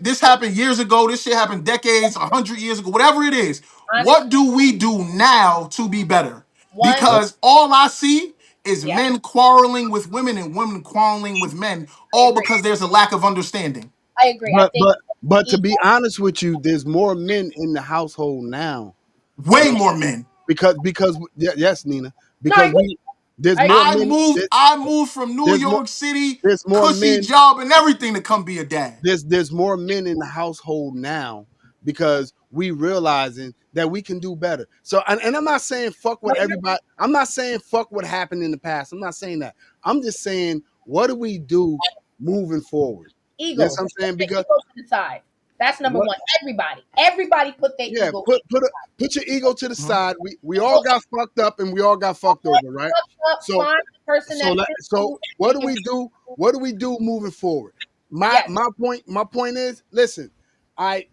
this happened years ago. This shit happened decades, 100 years ago, whatever it is. honest What do we do now to be better? one, But Because all I see is yeah, men quarreling with women and women quarreling with men, I all agree. because there's a lack of understanding. I agree. I but think but but to ego, be honest with you, there's more men in the household now Way because more men. yes, Nina, no, I because agree. we there's I more agree. I men moved. I moved from New there's more York City, there's more cushy men job and everything to come be a dad. there's more men in the household now because we realizing that we can do better. So and I'm not saying fuck No, what everybody I'm not saying fuck what happened in the past. I'm not saying that. I'm just saying what do we do moving forward? That's ego. what I'm saying Put the because ego to the side. That's number what one. Everybody put their yeah, ego. put your ego to the Mhm. side. We all got fucked up and we all got fucked over, right? Fuck up, So find the person that fits so you and what make do it. we do? What do we do moving forward? My Yes, my point is, listen,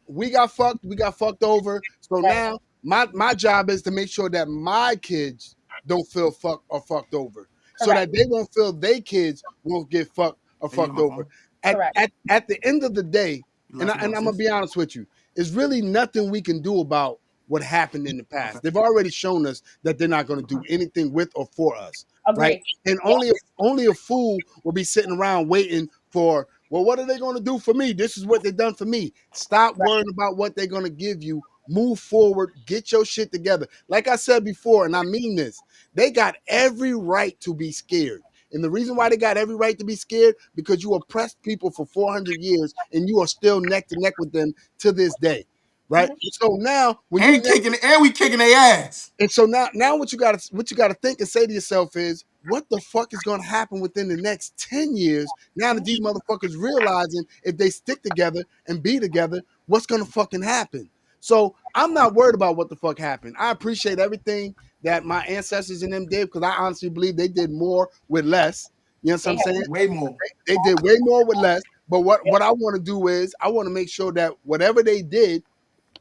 we got fucked over. So right, now my job is to make sure that my kids don't feel fucked or fucked over. So correct, that they won't feel their kids won't get fucked or Hey, use fucked my over. phone. correct. At the end of the day, You and left it I'm gonna downstairs. be honest with you, there's really nothing we can do about what happened in the Okay. past. They've already shown us that they're not going to do anything with or for us, right? Agreed. And Yeah, only a fool will be sitting around waiting for, well, what are they going to do for me? This is what they've done for me. Stop right. worrying about what they're going to give you. Move forward, get your shit together. Like I said before, and I mean this, they got every right to be scared. And the reason why they got every right to be scared, because you oppressed people for 400 years and you are still neck to neck with them to this day, right? Mhm. So now when you And kicking and we kicking their ass. and so now what you gotta think and say to yourself is, what the fuck is gonna happen within the next 10 years now that these motherfuckers realizing if they stick together and be together, what's gonna fucking happen? So I'm not worried about what the fuck happened. I appreciate everything that my ancestors and them did because I honestly believe they did more with less. You know what They I'm have saying? Way more. They did way more with less. But what I want to do is I want to make sure that whatever they did,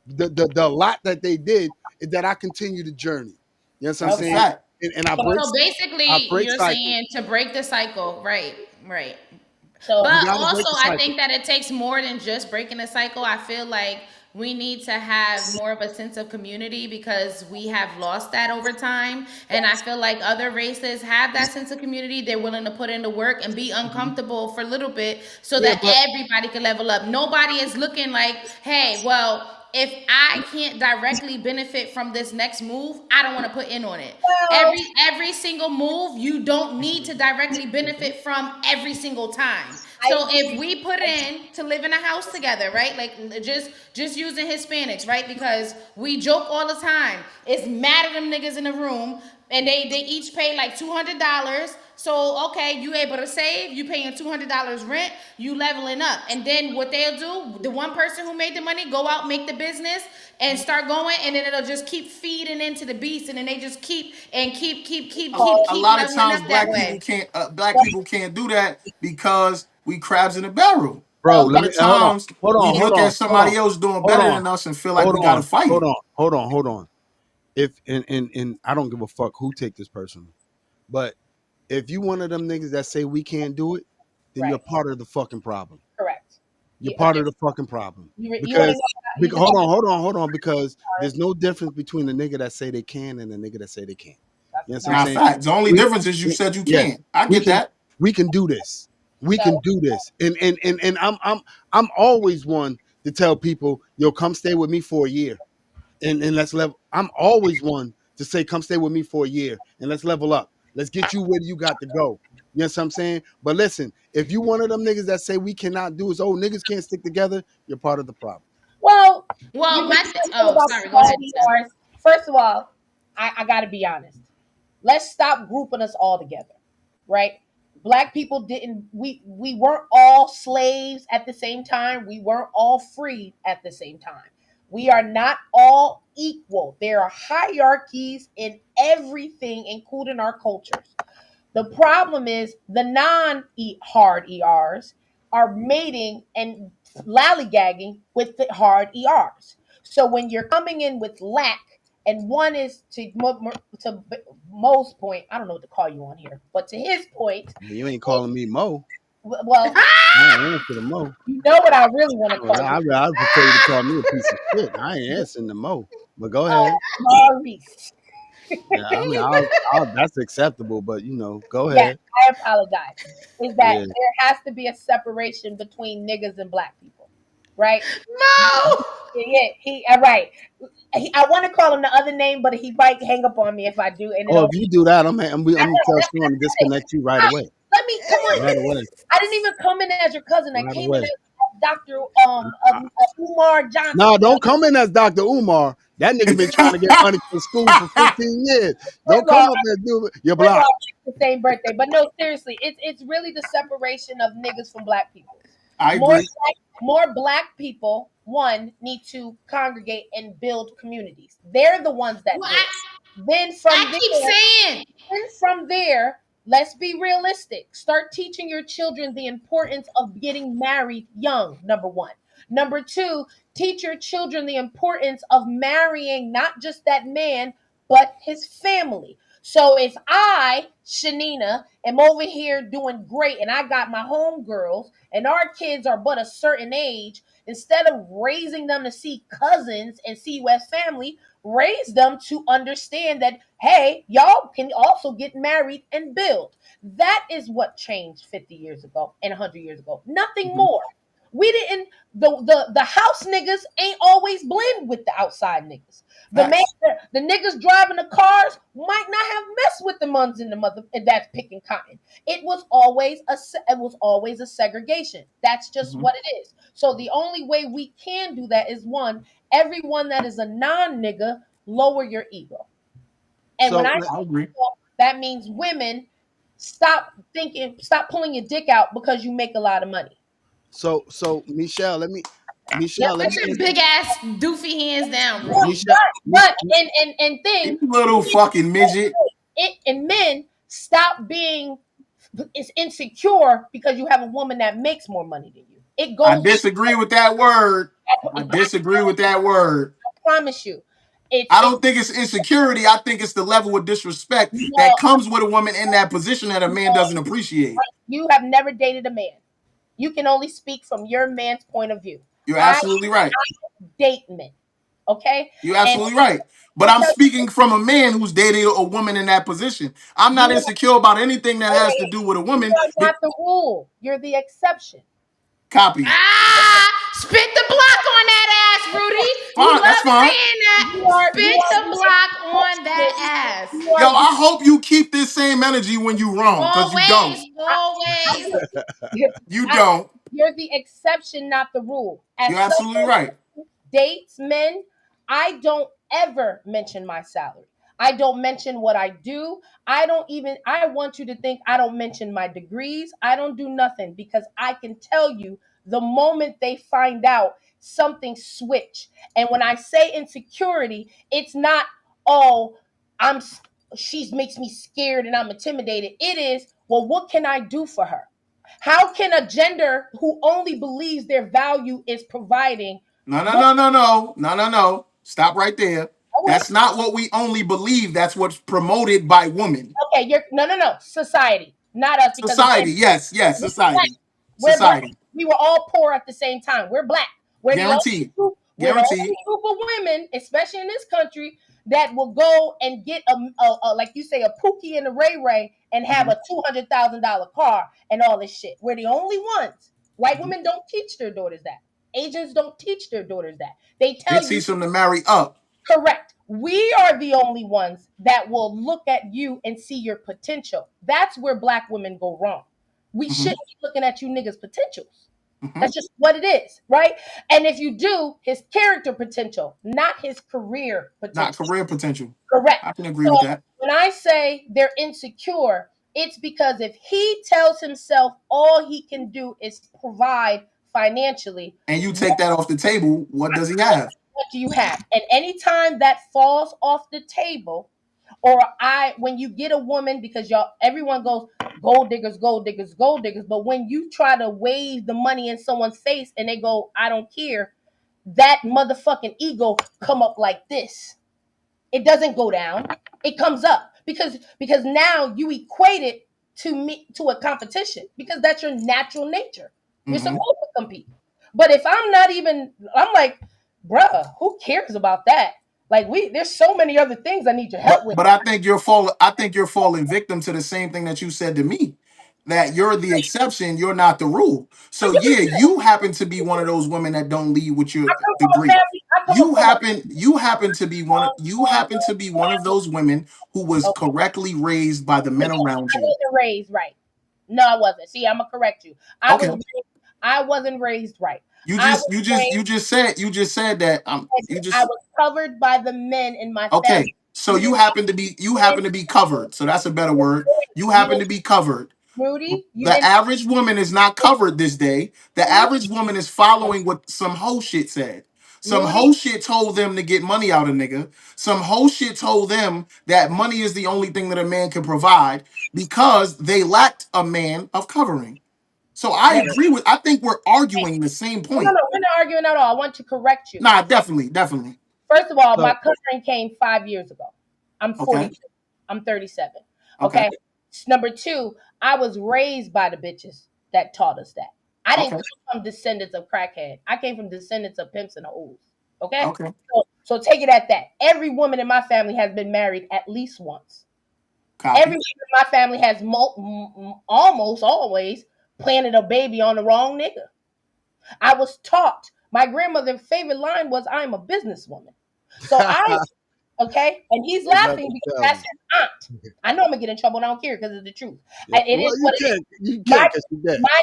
the lot that they did, is that I continue the journey. You know what I'm That's a okay. saying? fact. And So I basically, break you're cycles. saying to break the cycle, right? Right. So You But got to break also, the I cycle. think that it takes more than just breaking a cycle. I feel like we need to have more of a sense of community because we have lost that over time. And I feel like other races have that sense of community. They're willing to put in the work and be Mhm. uncomfortable for a little bit so Yeah, that but everybody can level up. Nobody is looking like, hey, well, if I can't directly benefit from this next move, I don't want to put in on it. well, Every single move you don't need to directly benefit from every single time. I So if agree. we put in to live in a house together, right? Like just using Hispanics, right? Because we joke all the time. It's mad at them niggas in the room and they each pay like $200. So okay, you able to save, you paying $200 rent, you leveling up. And then what they'll do, the one person who made the money go out, make the business and start going, and then it'll just keep feeding into the beast, and then they just keep and Oh, A keep lot of leveling times up that wait. way. black people can't do that because we crabs in a barrel. bro, A Okay. let lot me of hold on, times hold we on, hold look on, at hold on, somebody else doing hold better on, than us and feel like hold we got to on, fight. hold on. If and I don't give a fuck who take this personally, but if you one of them niggas that say we can't do it, then you're Right. part of the fucking problem. Correct. You're Okay. part of the fucking problem You want to because, know? You just hold on, because there's no difference between the nigga that say they can and the nigga that say they can't. that's You know a what I'm Now, fact. saying? fact. The only We, difference is you said you yeah, can't. I we get can that. do this. We So can do this. And I'm always one to tell people, yo, come stay with me for a year and let's level. I'm always one to say, come stay with me for a year and let's level up. Let's get you where you got to go. You know what I'm saying? But listen, if you one of them niggas that say we cannot do it, oh, niggas can't stick together, you're part of the problem. well, you Well, just said oh, about sorry, go small ahead. ERs. First of all, I got to be honest. Let's stop grouping us all together, right? Black people didn't. We weren't all slaves at the same time. We weren't all free at the same time. We are not all equal. There are hierarchies in everything, including our cultures. The problem is the non hard ERs are mating and lollygagging with the hard ERs. So when you're coming in with lack, and one is to Mo's point, I don't know what to call you on here, but to his point, You ain't calling me Mo. well, I ain't answering the Mo. you know what I really want to call you, I'd prefer you to call me a piece of shit. I ain't answering the Mo. But go ahead. Maurice. Yeah, I mean, that's acceptable. But go Yes, ahead. I apologize. Is that Yeah. there has to be a separation between niggas and black people, right? Mo! Yeah, right. I want to call him the other name, but he might hang up on me if I do, and Oh, it'll if you do that, I'm gonna tell let Sean to disconnect you right away. come on. Right away. I didn't even come in as your cousin. I Right came in away. as Doctor Umar No, Johnson. don't come in as Dr. Umar. That nigga been trying to get money from school for 15 years. Don't First of come all, up and do it. You're first of blocked. all, it's the same birthday, but no, seriously, it's really the separation of niggas from black people. I More agree. more black people, one, need to congregate and build communities. They're the ones that Well, build. Then I from keep there, saying and from there, let's be realistic. Start teaching your children the importance of getting married young, number one. Number two, teach your children the importance of marrying not just that man, but his family. So if I, Shanina, am over here doing great and I got my homegirls and our kids are but a certain age, instead of raising them to see cousins and see you as family, raise them to understand that hey, y'all can also get married and build. That is what changed 50 years ago and 100 years ago. Nothing Mhm. more. We didn't the house niggas ain't always blend with the outside niggas. The man Facts. the niggas driving the cars might not have messed with the ones in the mother that's picking cotton. It was always a segregation. That's just Mhm. what it is. So the only way we can do that is one, everyone that is a non-nigga, lower your ego. And when So I I say agree. ego, that means women, stop pulling your dick out because you make a lot of money. so Michelle, let me. Michelle, let Put me your ask big ass doofy hands down, But Rudy. Michelle. but and thing, You little fucking midget. it and men stop being is insecure because you have a woman that makes more money than you. It I goes. disagree with that word. I I disagree with that word. promise you, I it's don't think it's insecurity. I think it's the level of disrespect no, that comes with a woman in that position that a man doesn't appreciate. you have never dated a man. You can only speak from your man's point of view. You're I absolutely right. date men, okay? You're And absolutely right. But I'm because speaking from a man who's dating a woman in that position. I'm not you insecure about anything that has to okay, do with a you woman. are not the rule. You're the exception. Copy. Ah, spit the block on that ass, Rudy. You Fine. That's love fine. saying that. You Spit are the the block on exception. that ass. You Yo, are the I hope you keep this same energy when you wrong, because you don't. Always, always. You I, don't. you're the exception, not the rule. As You're absolutely someone right. who dates men, I don't ever mention my salary. I don't mention what I do. I want you to think I don't mention my degrees. I don't do nothing because I can tell you the moment they find out something switch. And when I say insecurity, it's not, oh, I'm, she makes me scared and I'm intimidated. It is, well, what can I do for her? How can a gender who only believes their value is providing No, no, what? no, no, no. No, no, no. Stop right there. Oh, That's not what we only believe. That's what's promoted by women. okay, you're no, society, not us, because again, Society. Yes, yes, we're black. society. We're black. Society. We were all poor at the same time. We're black. We're the only Guaranteed. group. We're the Guaranteed. only group of women, especially in this country, that will go and get a like you say, a Pookie and a Ray Ray and have Hmm. a $200,000 car and all this shit. We're the only ones. White Hmm. women don't teach their daughters that. Asians don't teach their daughters that. They They tell you teach them to marry up. correct. We are the only ones that will look at you and see your potential. That's where black women go wrong. We Hmm. shouldn't be looking at you niggas' potentials. Hmm. That's just what it is, right? And if you do, his character potential, not his career Not potential. career potential. Correct. I can agree So with that. when I say they're insecure, it's because if he tells himself all he can do is provide financially, And you take that off the table, what does he have? what do you have? And anytime that falls off the table, or when you get a woman, because y'all, everyone goes gold diggers, gold diggers, gold diggers, but when you try to wave the money in someone's face and they go, I don't care, that motherfucking ego come up like this. It doesn't go down. It comes up because now you equate it to a competition because that's your natural nature. You're Hmm. supposed to compete. But if I'm not even, I'm like, bruh, who cares about that? Like there's so many other things I need your help with. But I think you're falling. I think you're falling victim to the same thing that you said to me. That you're the exception, you're not the rule. So yeah, you happen to be one of those women that don't lead with your I come from a degree. family. I come from a You happen to be one of those women who was okay. correctly raised by the men around I you. wasn't raised right. No, I wasn't. See, I'm gonna correct you. Okay. I wasn't raised right. You I just was you just raised you just said that you I just was covered by the men in my family. okay. So You didn't you you happen didn't to be covered. So that's a better word. You you happen didn't to be covered. Rudy, you The didn't average woman is not covered this day. The Rudy, average woman is following what some hoe shit said. Some Rudy, hoe shit told them to get money out of nigga. Some hoe shit told them that money is the only thing that a man can provide because they lacked a man of covering. So I think we're arguing the same point. we're not arguing at all. I want to correct you. Nah, definitely, definitely. First of all, So my covering came 5 years ago. I'm Okay, 42. I'm 37. okay, Okay. Number two, I was raised by the bitches that taught us that. I didn't okay, come from descendants of crackhead. I came from descendants of pimps and hoes. Okay. okay. So take it at that. Every woman in my family has been married at least once. Every Copy. woman in my family has almost always planted a baby on the wrong nigga. I was taught. My grandmother's favorite line was, "I'm a businesswoman." So okay, and he's they got laughing to because tell that's me. his aunt. I know I'm gonna get in trouble. And I don't care because it's the truth. Yeah. And it is Well, what it is. you My can't because you're dead. my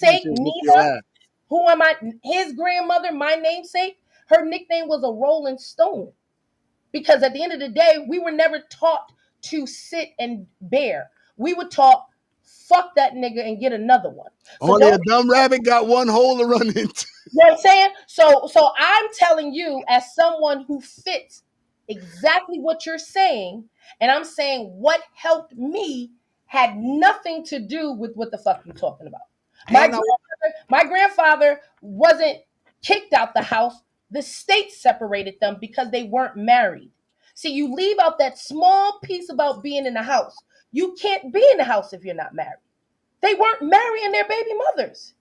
You namesake just whoop your Nina, ass. who am I? His grandmother, my namesake, her nickname was a Rolling Stone because at the end of the day, we were never taught to sit and bear. We were taught fuck that nigga and get another one. So Only a don't, dumb rabbit got one hole to run into. you know what I'm saying? So I'm telling you, as someone who fits exactly what you're saying, and I'm saying what helped me had nothing to do with what the fuck you're talking about. And I, My grandfather wasn't kicked out the house. The state separated them because they weren't married. See, you leave out that small piece about being in the house. You can't be in the house if you're not married. They weren't marrying their baby mothers.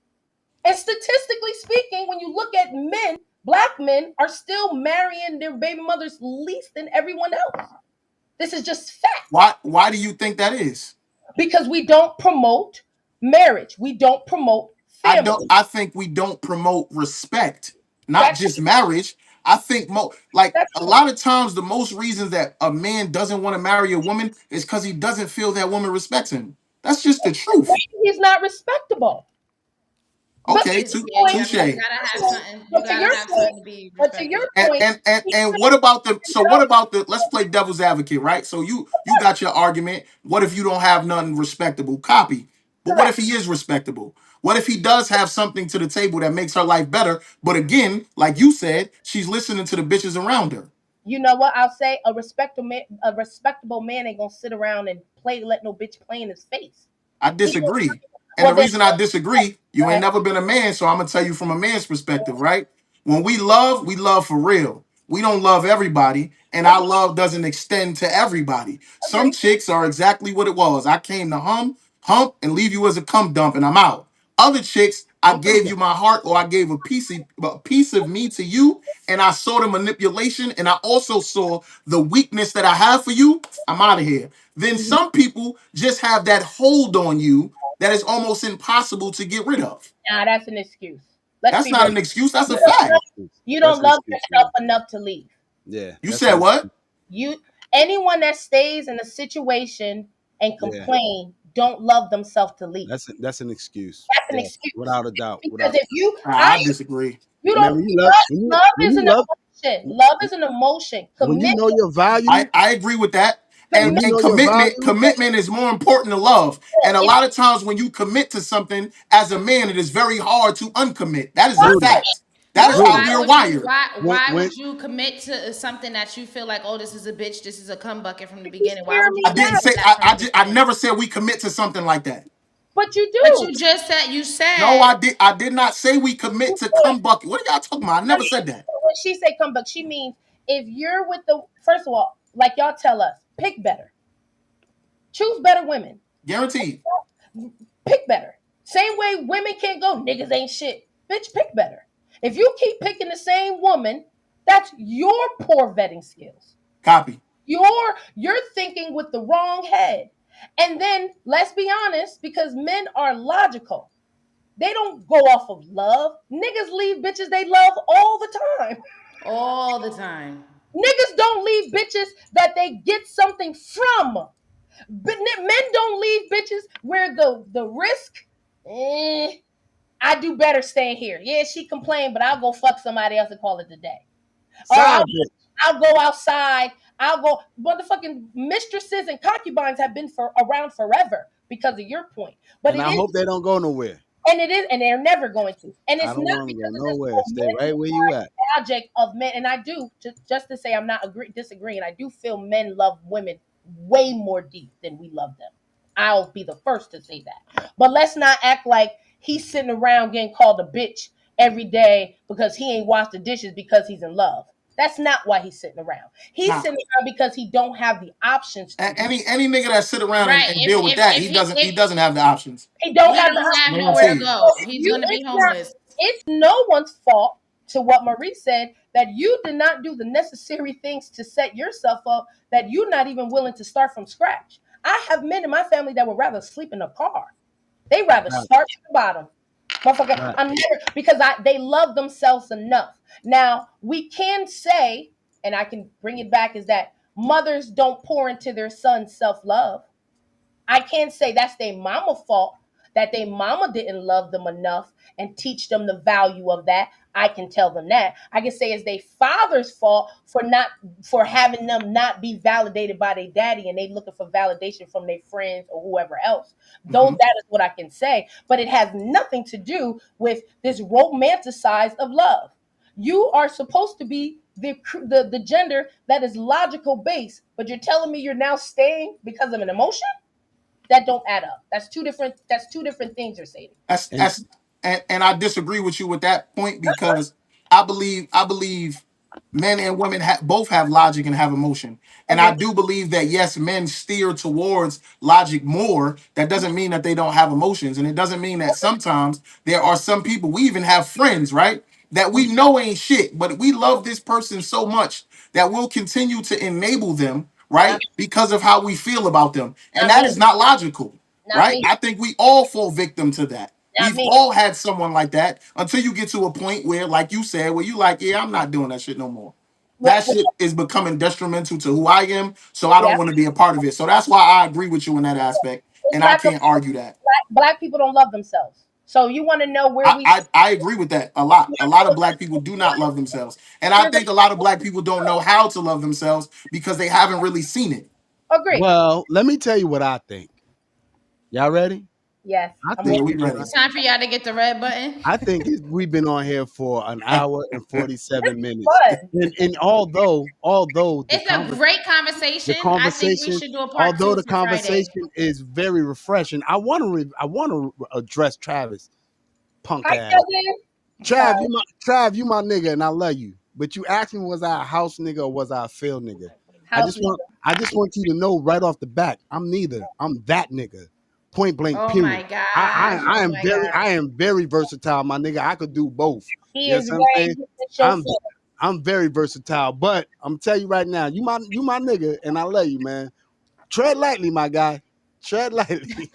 And statistically speaking, when you look at men, black men are still marrying their baby mothers least than everyone else. This is just fact. Why do you think that is? Because we don't promote marriage. We don't promote family. I think we don't promote respect, not That's just marriage. I think like that's a true. lot of times the most reasons that a man doesn't want to marry a woman is because he doesn't feel that woman respects him. That's just the truth. He's not respectable. But to Okay, your Yeah, you point, touche. gotta have something. You but to gotta your have point, something to be but to your respected. point, And what about the let's play devil's advocate, right? So you got your argument. What if you don't have nothing respectable? Copy. But what if correct. he is respectable? What if he does have something to the table that makes her life better? But again, like you said, she's listening to the bitches around her. You know what I'll say? A respectable man ain't gonna sit around and let no bitch play in his face. I He gonna, disagree. And well the then, reason I disagree, you ain't okay, never been a man, so I'm gonna tell you from a man's perspective, right? When we love for real. We don't love everybody, and our agree, love doesn't extend to everybody. Some agree. chicks are exactly what it was. I came to hump, and leave you as a cum dump, and I'm out. Other chicks, I okay. gave you my heart, or I gave a piece of me to you, and I saw the manipulation, and I also saw the weakness that I have for you. I'm out of here. Then Mhm. some people just have that hold on you that is almost impossible to get rid of. Nah, that's an excuse. Let's That's be real. not an excuse. That's a You don't That's an fact. love, excuse. you That's don't an love excuse, yourself man. enough to leave. Yeah, You that's said an what? excuse. You anyone that stays in a situation and Yeah, complain don't love themselves to leave. that's an excuse. That's an Yeah, excuse. without a doubt. Because Without. if you, I disagree. you Man, don't when you love, love when is you an love, emotion. Love is an emotion. when you know Commitment, your value, I agree with that. when And you and know your commitment value, commitment is more important than love. And a if lot of times when you commit to something as a man, it is very hard to uncommit. That is a Rudy, fact. That is But how Rudy, we're wired. why when would you commit to something that you feel like, oh, this is a bitch, this is a cum bucket from the you beginning? Why hear would you me I now, didn't commit to say that from the I beginning? never said we commit to something like that. but you But do. you just said you No, said I did not say we commit You to do. cum bucket. What are y'all talking about? I never said that. When she say come back, she means if you're with the first of all, like y'all tell us, pick better, choose better women, Guaranteed. pick better. Same way women can't go niggas ain't shit. Bitch, pick better. If you keep picking the same woman, that's your poor vetting skills. Copy. You're thinking with the wrong head. And then let's be honest, because men are logical. They don't go off of love. Niggas leave bitches they love all the time. all the time. Niggas don't leave bitches that they get something from. But men don't leave bitches where the risk, I do better staying here. Yeah, she complained, but I'll go fuck somebody else and call it a day. Or side bitch. I'll go outside. I'll go. Motherfucking mistresses and concubines have been around forever because of your point. But And it I is, hope they don't go nowhere. and they're never going to. And I it's don't not want them to go because of this nowhere. Stay right where you at. logic of men. And I do just to say I'm not disagreeing. I do feel men love women way more deep than we love them. I'll be the first to say that. But let's not act like he's sitting around getting called a bitch every day because he ain't washed the dishes because he's in love. That's not why he's sitting around. He's Nah. sitting around because he don't have the options to do. Any nigga that sit around Right. and deal with that, If he doesn't have the options. He don't he have the don't options. have nowhere to Guaranteed. go, he's You, gonna be it's not. homeless. It's no one's fault to what Marie said that you did not do the necessary things to set yourself up. That you're not even willing to start from scratch. I have men in my family that would rather sleep in a car. They rather Right, start from the bottom. Motherfucker, right. I'm never because they love themselves enough. Now we can say, and I can bring it back, is that mothers don't pour into their sons self love. I can't say that's their mama fault that their mama didn't love them enough and teach them the value of that. I can tell them that. I can say it's their father's fault for having them not be validated by their daddy, and they looking for validation from their friends or whoever else. Though Mhm. that is what I can say, but it has nothing to do with this romanticized of love. You are supposed to be the gender that is logical based, but you're telling me you're now staying because of an emotion? That don't add up. That's two different things you're saying. And That's and I disagree with you with that point because I believe men and women both have logic and have emotion. And I Okay. do believe that yes, men steer towards logic more. That doesn't mean that they don't have emotions. And it doesn't mean that sometimes there are some people, we even have friends, right? That we know ain't shit, but we love this person so much that we'll continue to enable them, Not right? Because of how we feel about them. And not that me. is not logical, Not right? me. I think we all fall victim to that. Not We've me. all had someone like that until you get to a point where, like you said, where you like, yeah, I'm not doing that shit no more. What, That what, shit is becoming detrimental to who I am, so I don't yeah. want to be a part of it. So that's why I agree with you in that aspect, It's and I not the can't argue that. black people don't love themselves. So you want to know where I, we I I agree with that a lot. A lot of black people do not love themselves, and I here's think a lot of black people don't know how to love themselves because they haven't really seen it. agree. well, let me tell you what I think. Y'all ready? Yes, I I'm Yeah, think ready. we we've been. ready. It's time for y'all to get the red button. I think we've been on here for an hour and 47 minutes. Fun. And although It's a great the conversation. I think we conversation, should do a part although two the for Friday. conversation is very refreshing, I want to address Travis punk Hi, ass. Kevin. Sorry, You my nigga, and I love you. But you asked me, was I a house nigga or was I a field nigga? house nigga. I just want you to know right off the bat, I'm neither. I'm that nigga. Point blank. Oh Period. my gosh. Oh my gosh. I am very versatile, my nigga. I could do both. He You know is what I'm ready saying? to the show I'm floor. I'm very versatile, but I'm tell you right now, you my nigga, and I love you, man. Tread lightly, my guy. Tread lightly.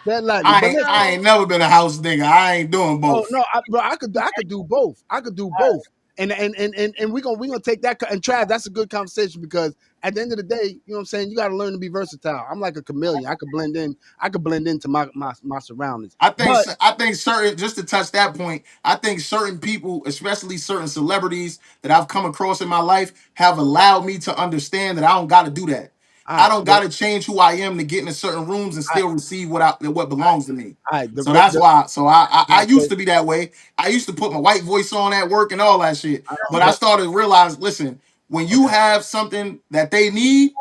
Tread lightly. But listen, I ain't never been a house nigga. I ain't doing oh both. no, bro, I could do both. I could do both. And we're gonna take that and Trav, that's a good conversation because at the end of the day, you know what I'm saying, you gotta learn to be versatile. I'm like a chameleon. I could blend into my surroundings. But I think certain, just to touch that point, I think certain people, especially certain celebrities that I've come across in my life, have allowed me to understand that I don't got to do that. I I don't got to change who I am to get into certain rooms and I still receive what I belongs to me. I So that's the why. So I I used so to be that way. I used to put my white voice on at work and all that shit. I, But I but started to realize, listen, when you okay. have something that they need,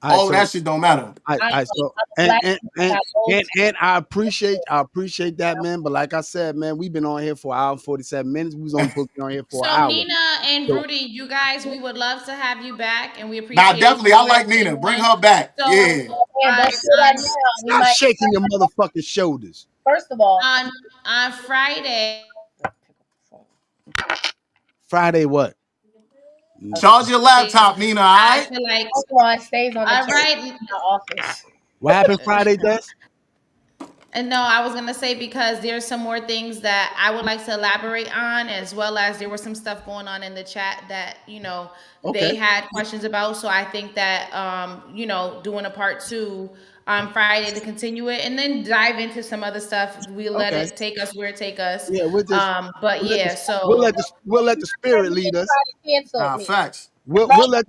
All right, all of so that shit don't matter. I so I'm a black man. I got both. and I appreciate that, man. But like I said, man, we've been on here for an hour and 47 minutes. We was only supposed to be on here for an So hour. Nina and So Rudy, you guys, we would love to have you back, and we Now, appreciate definitely, you I guys like Nina. being Bring on. her back. So Yeah. Man, don't say that on now. We stop might. shaking your motherfucking shoulders. First of all, on on Friday, Friday what? Charge your laptop, Nina, all I right? feel like, first of all, it stays on the all chair right. in my office. What happened Friday, Des? And no, I was gonna say because there's some more things that I would like to elaborate on, as well as there was some stuff going on in the chat that Okay. they had questions about. So I think that doing a part two on Friday to continue it, and then dive into some other stuff. We let Okay. it take us where it take us. Yeah, But we'll let the yeah, so we'll let the spirit lead us. Canceled Nah, me. facts. We'll let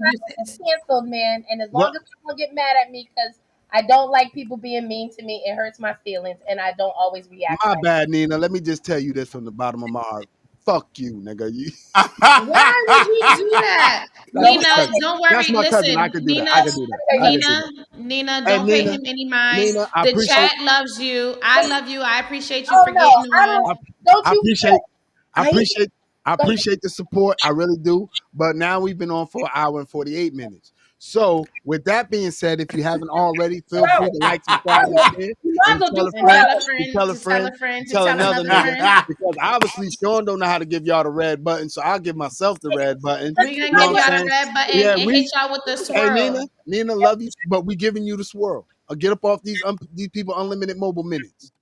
Canceled, man. And as what long as people get mad at me because I don't like people being mean to me, it hurts my feelings, and I don't always react my right. bad, Nina. Let me just tell you this from the bottom of my heart. Fuck you, nigga. You why would you do that? that's my Nina, cousin. don't That's worry. my cousin. I Listen, could do that. Nina, I could do that. I could do Nina, that. Nina, Hey don't pay Nina, him any mind. Nina, I The appreciate chat loves you. I love you. I appreciate you Oh for no, getting I on. don't. I, Don't I you? appreciate I I ain't. appreciate I Go ahead. appreciate the support. I really do. But now we've been on for an hour and 48 minutes. So with that being said, if you haven't already, feel free to like, subscribe, and share, You might as and well tell do a And friend, tell a 4 hours. to friend, tell a to tell friend, a friend, to to tell tell another another nigga. friend. Because obviously Sean don't know how to give y'all the red button, so I'll give myself the red button. We're You gonna know give what y'all I'm the saying? red button Yeah, and hit y'all with the hey swirl. Nina, love you, but we giving you the swirl. Get up off these people unlimited mobile minutes.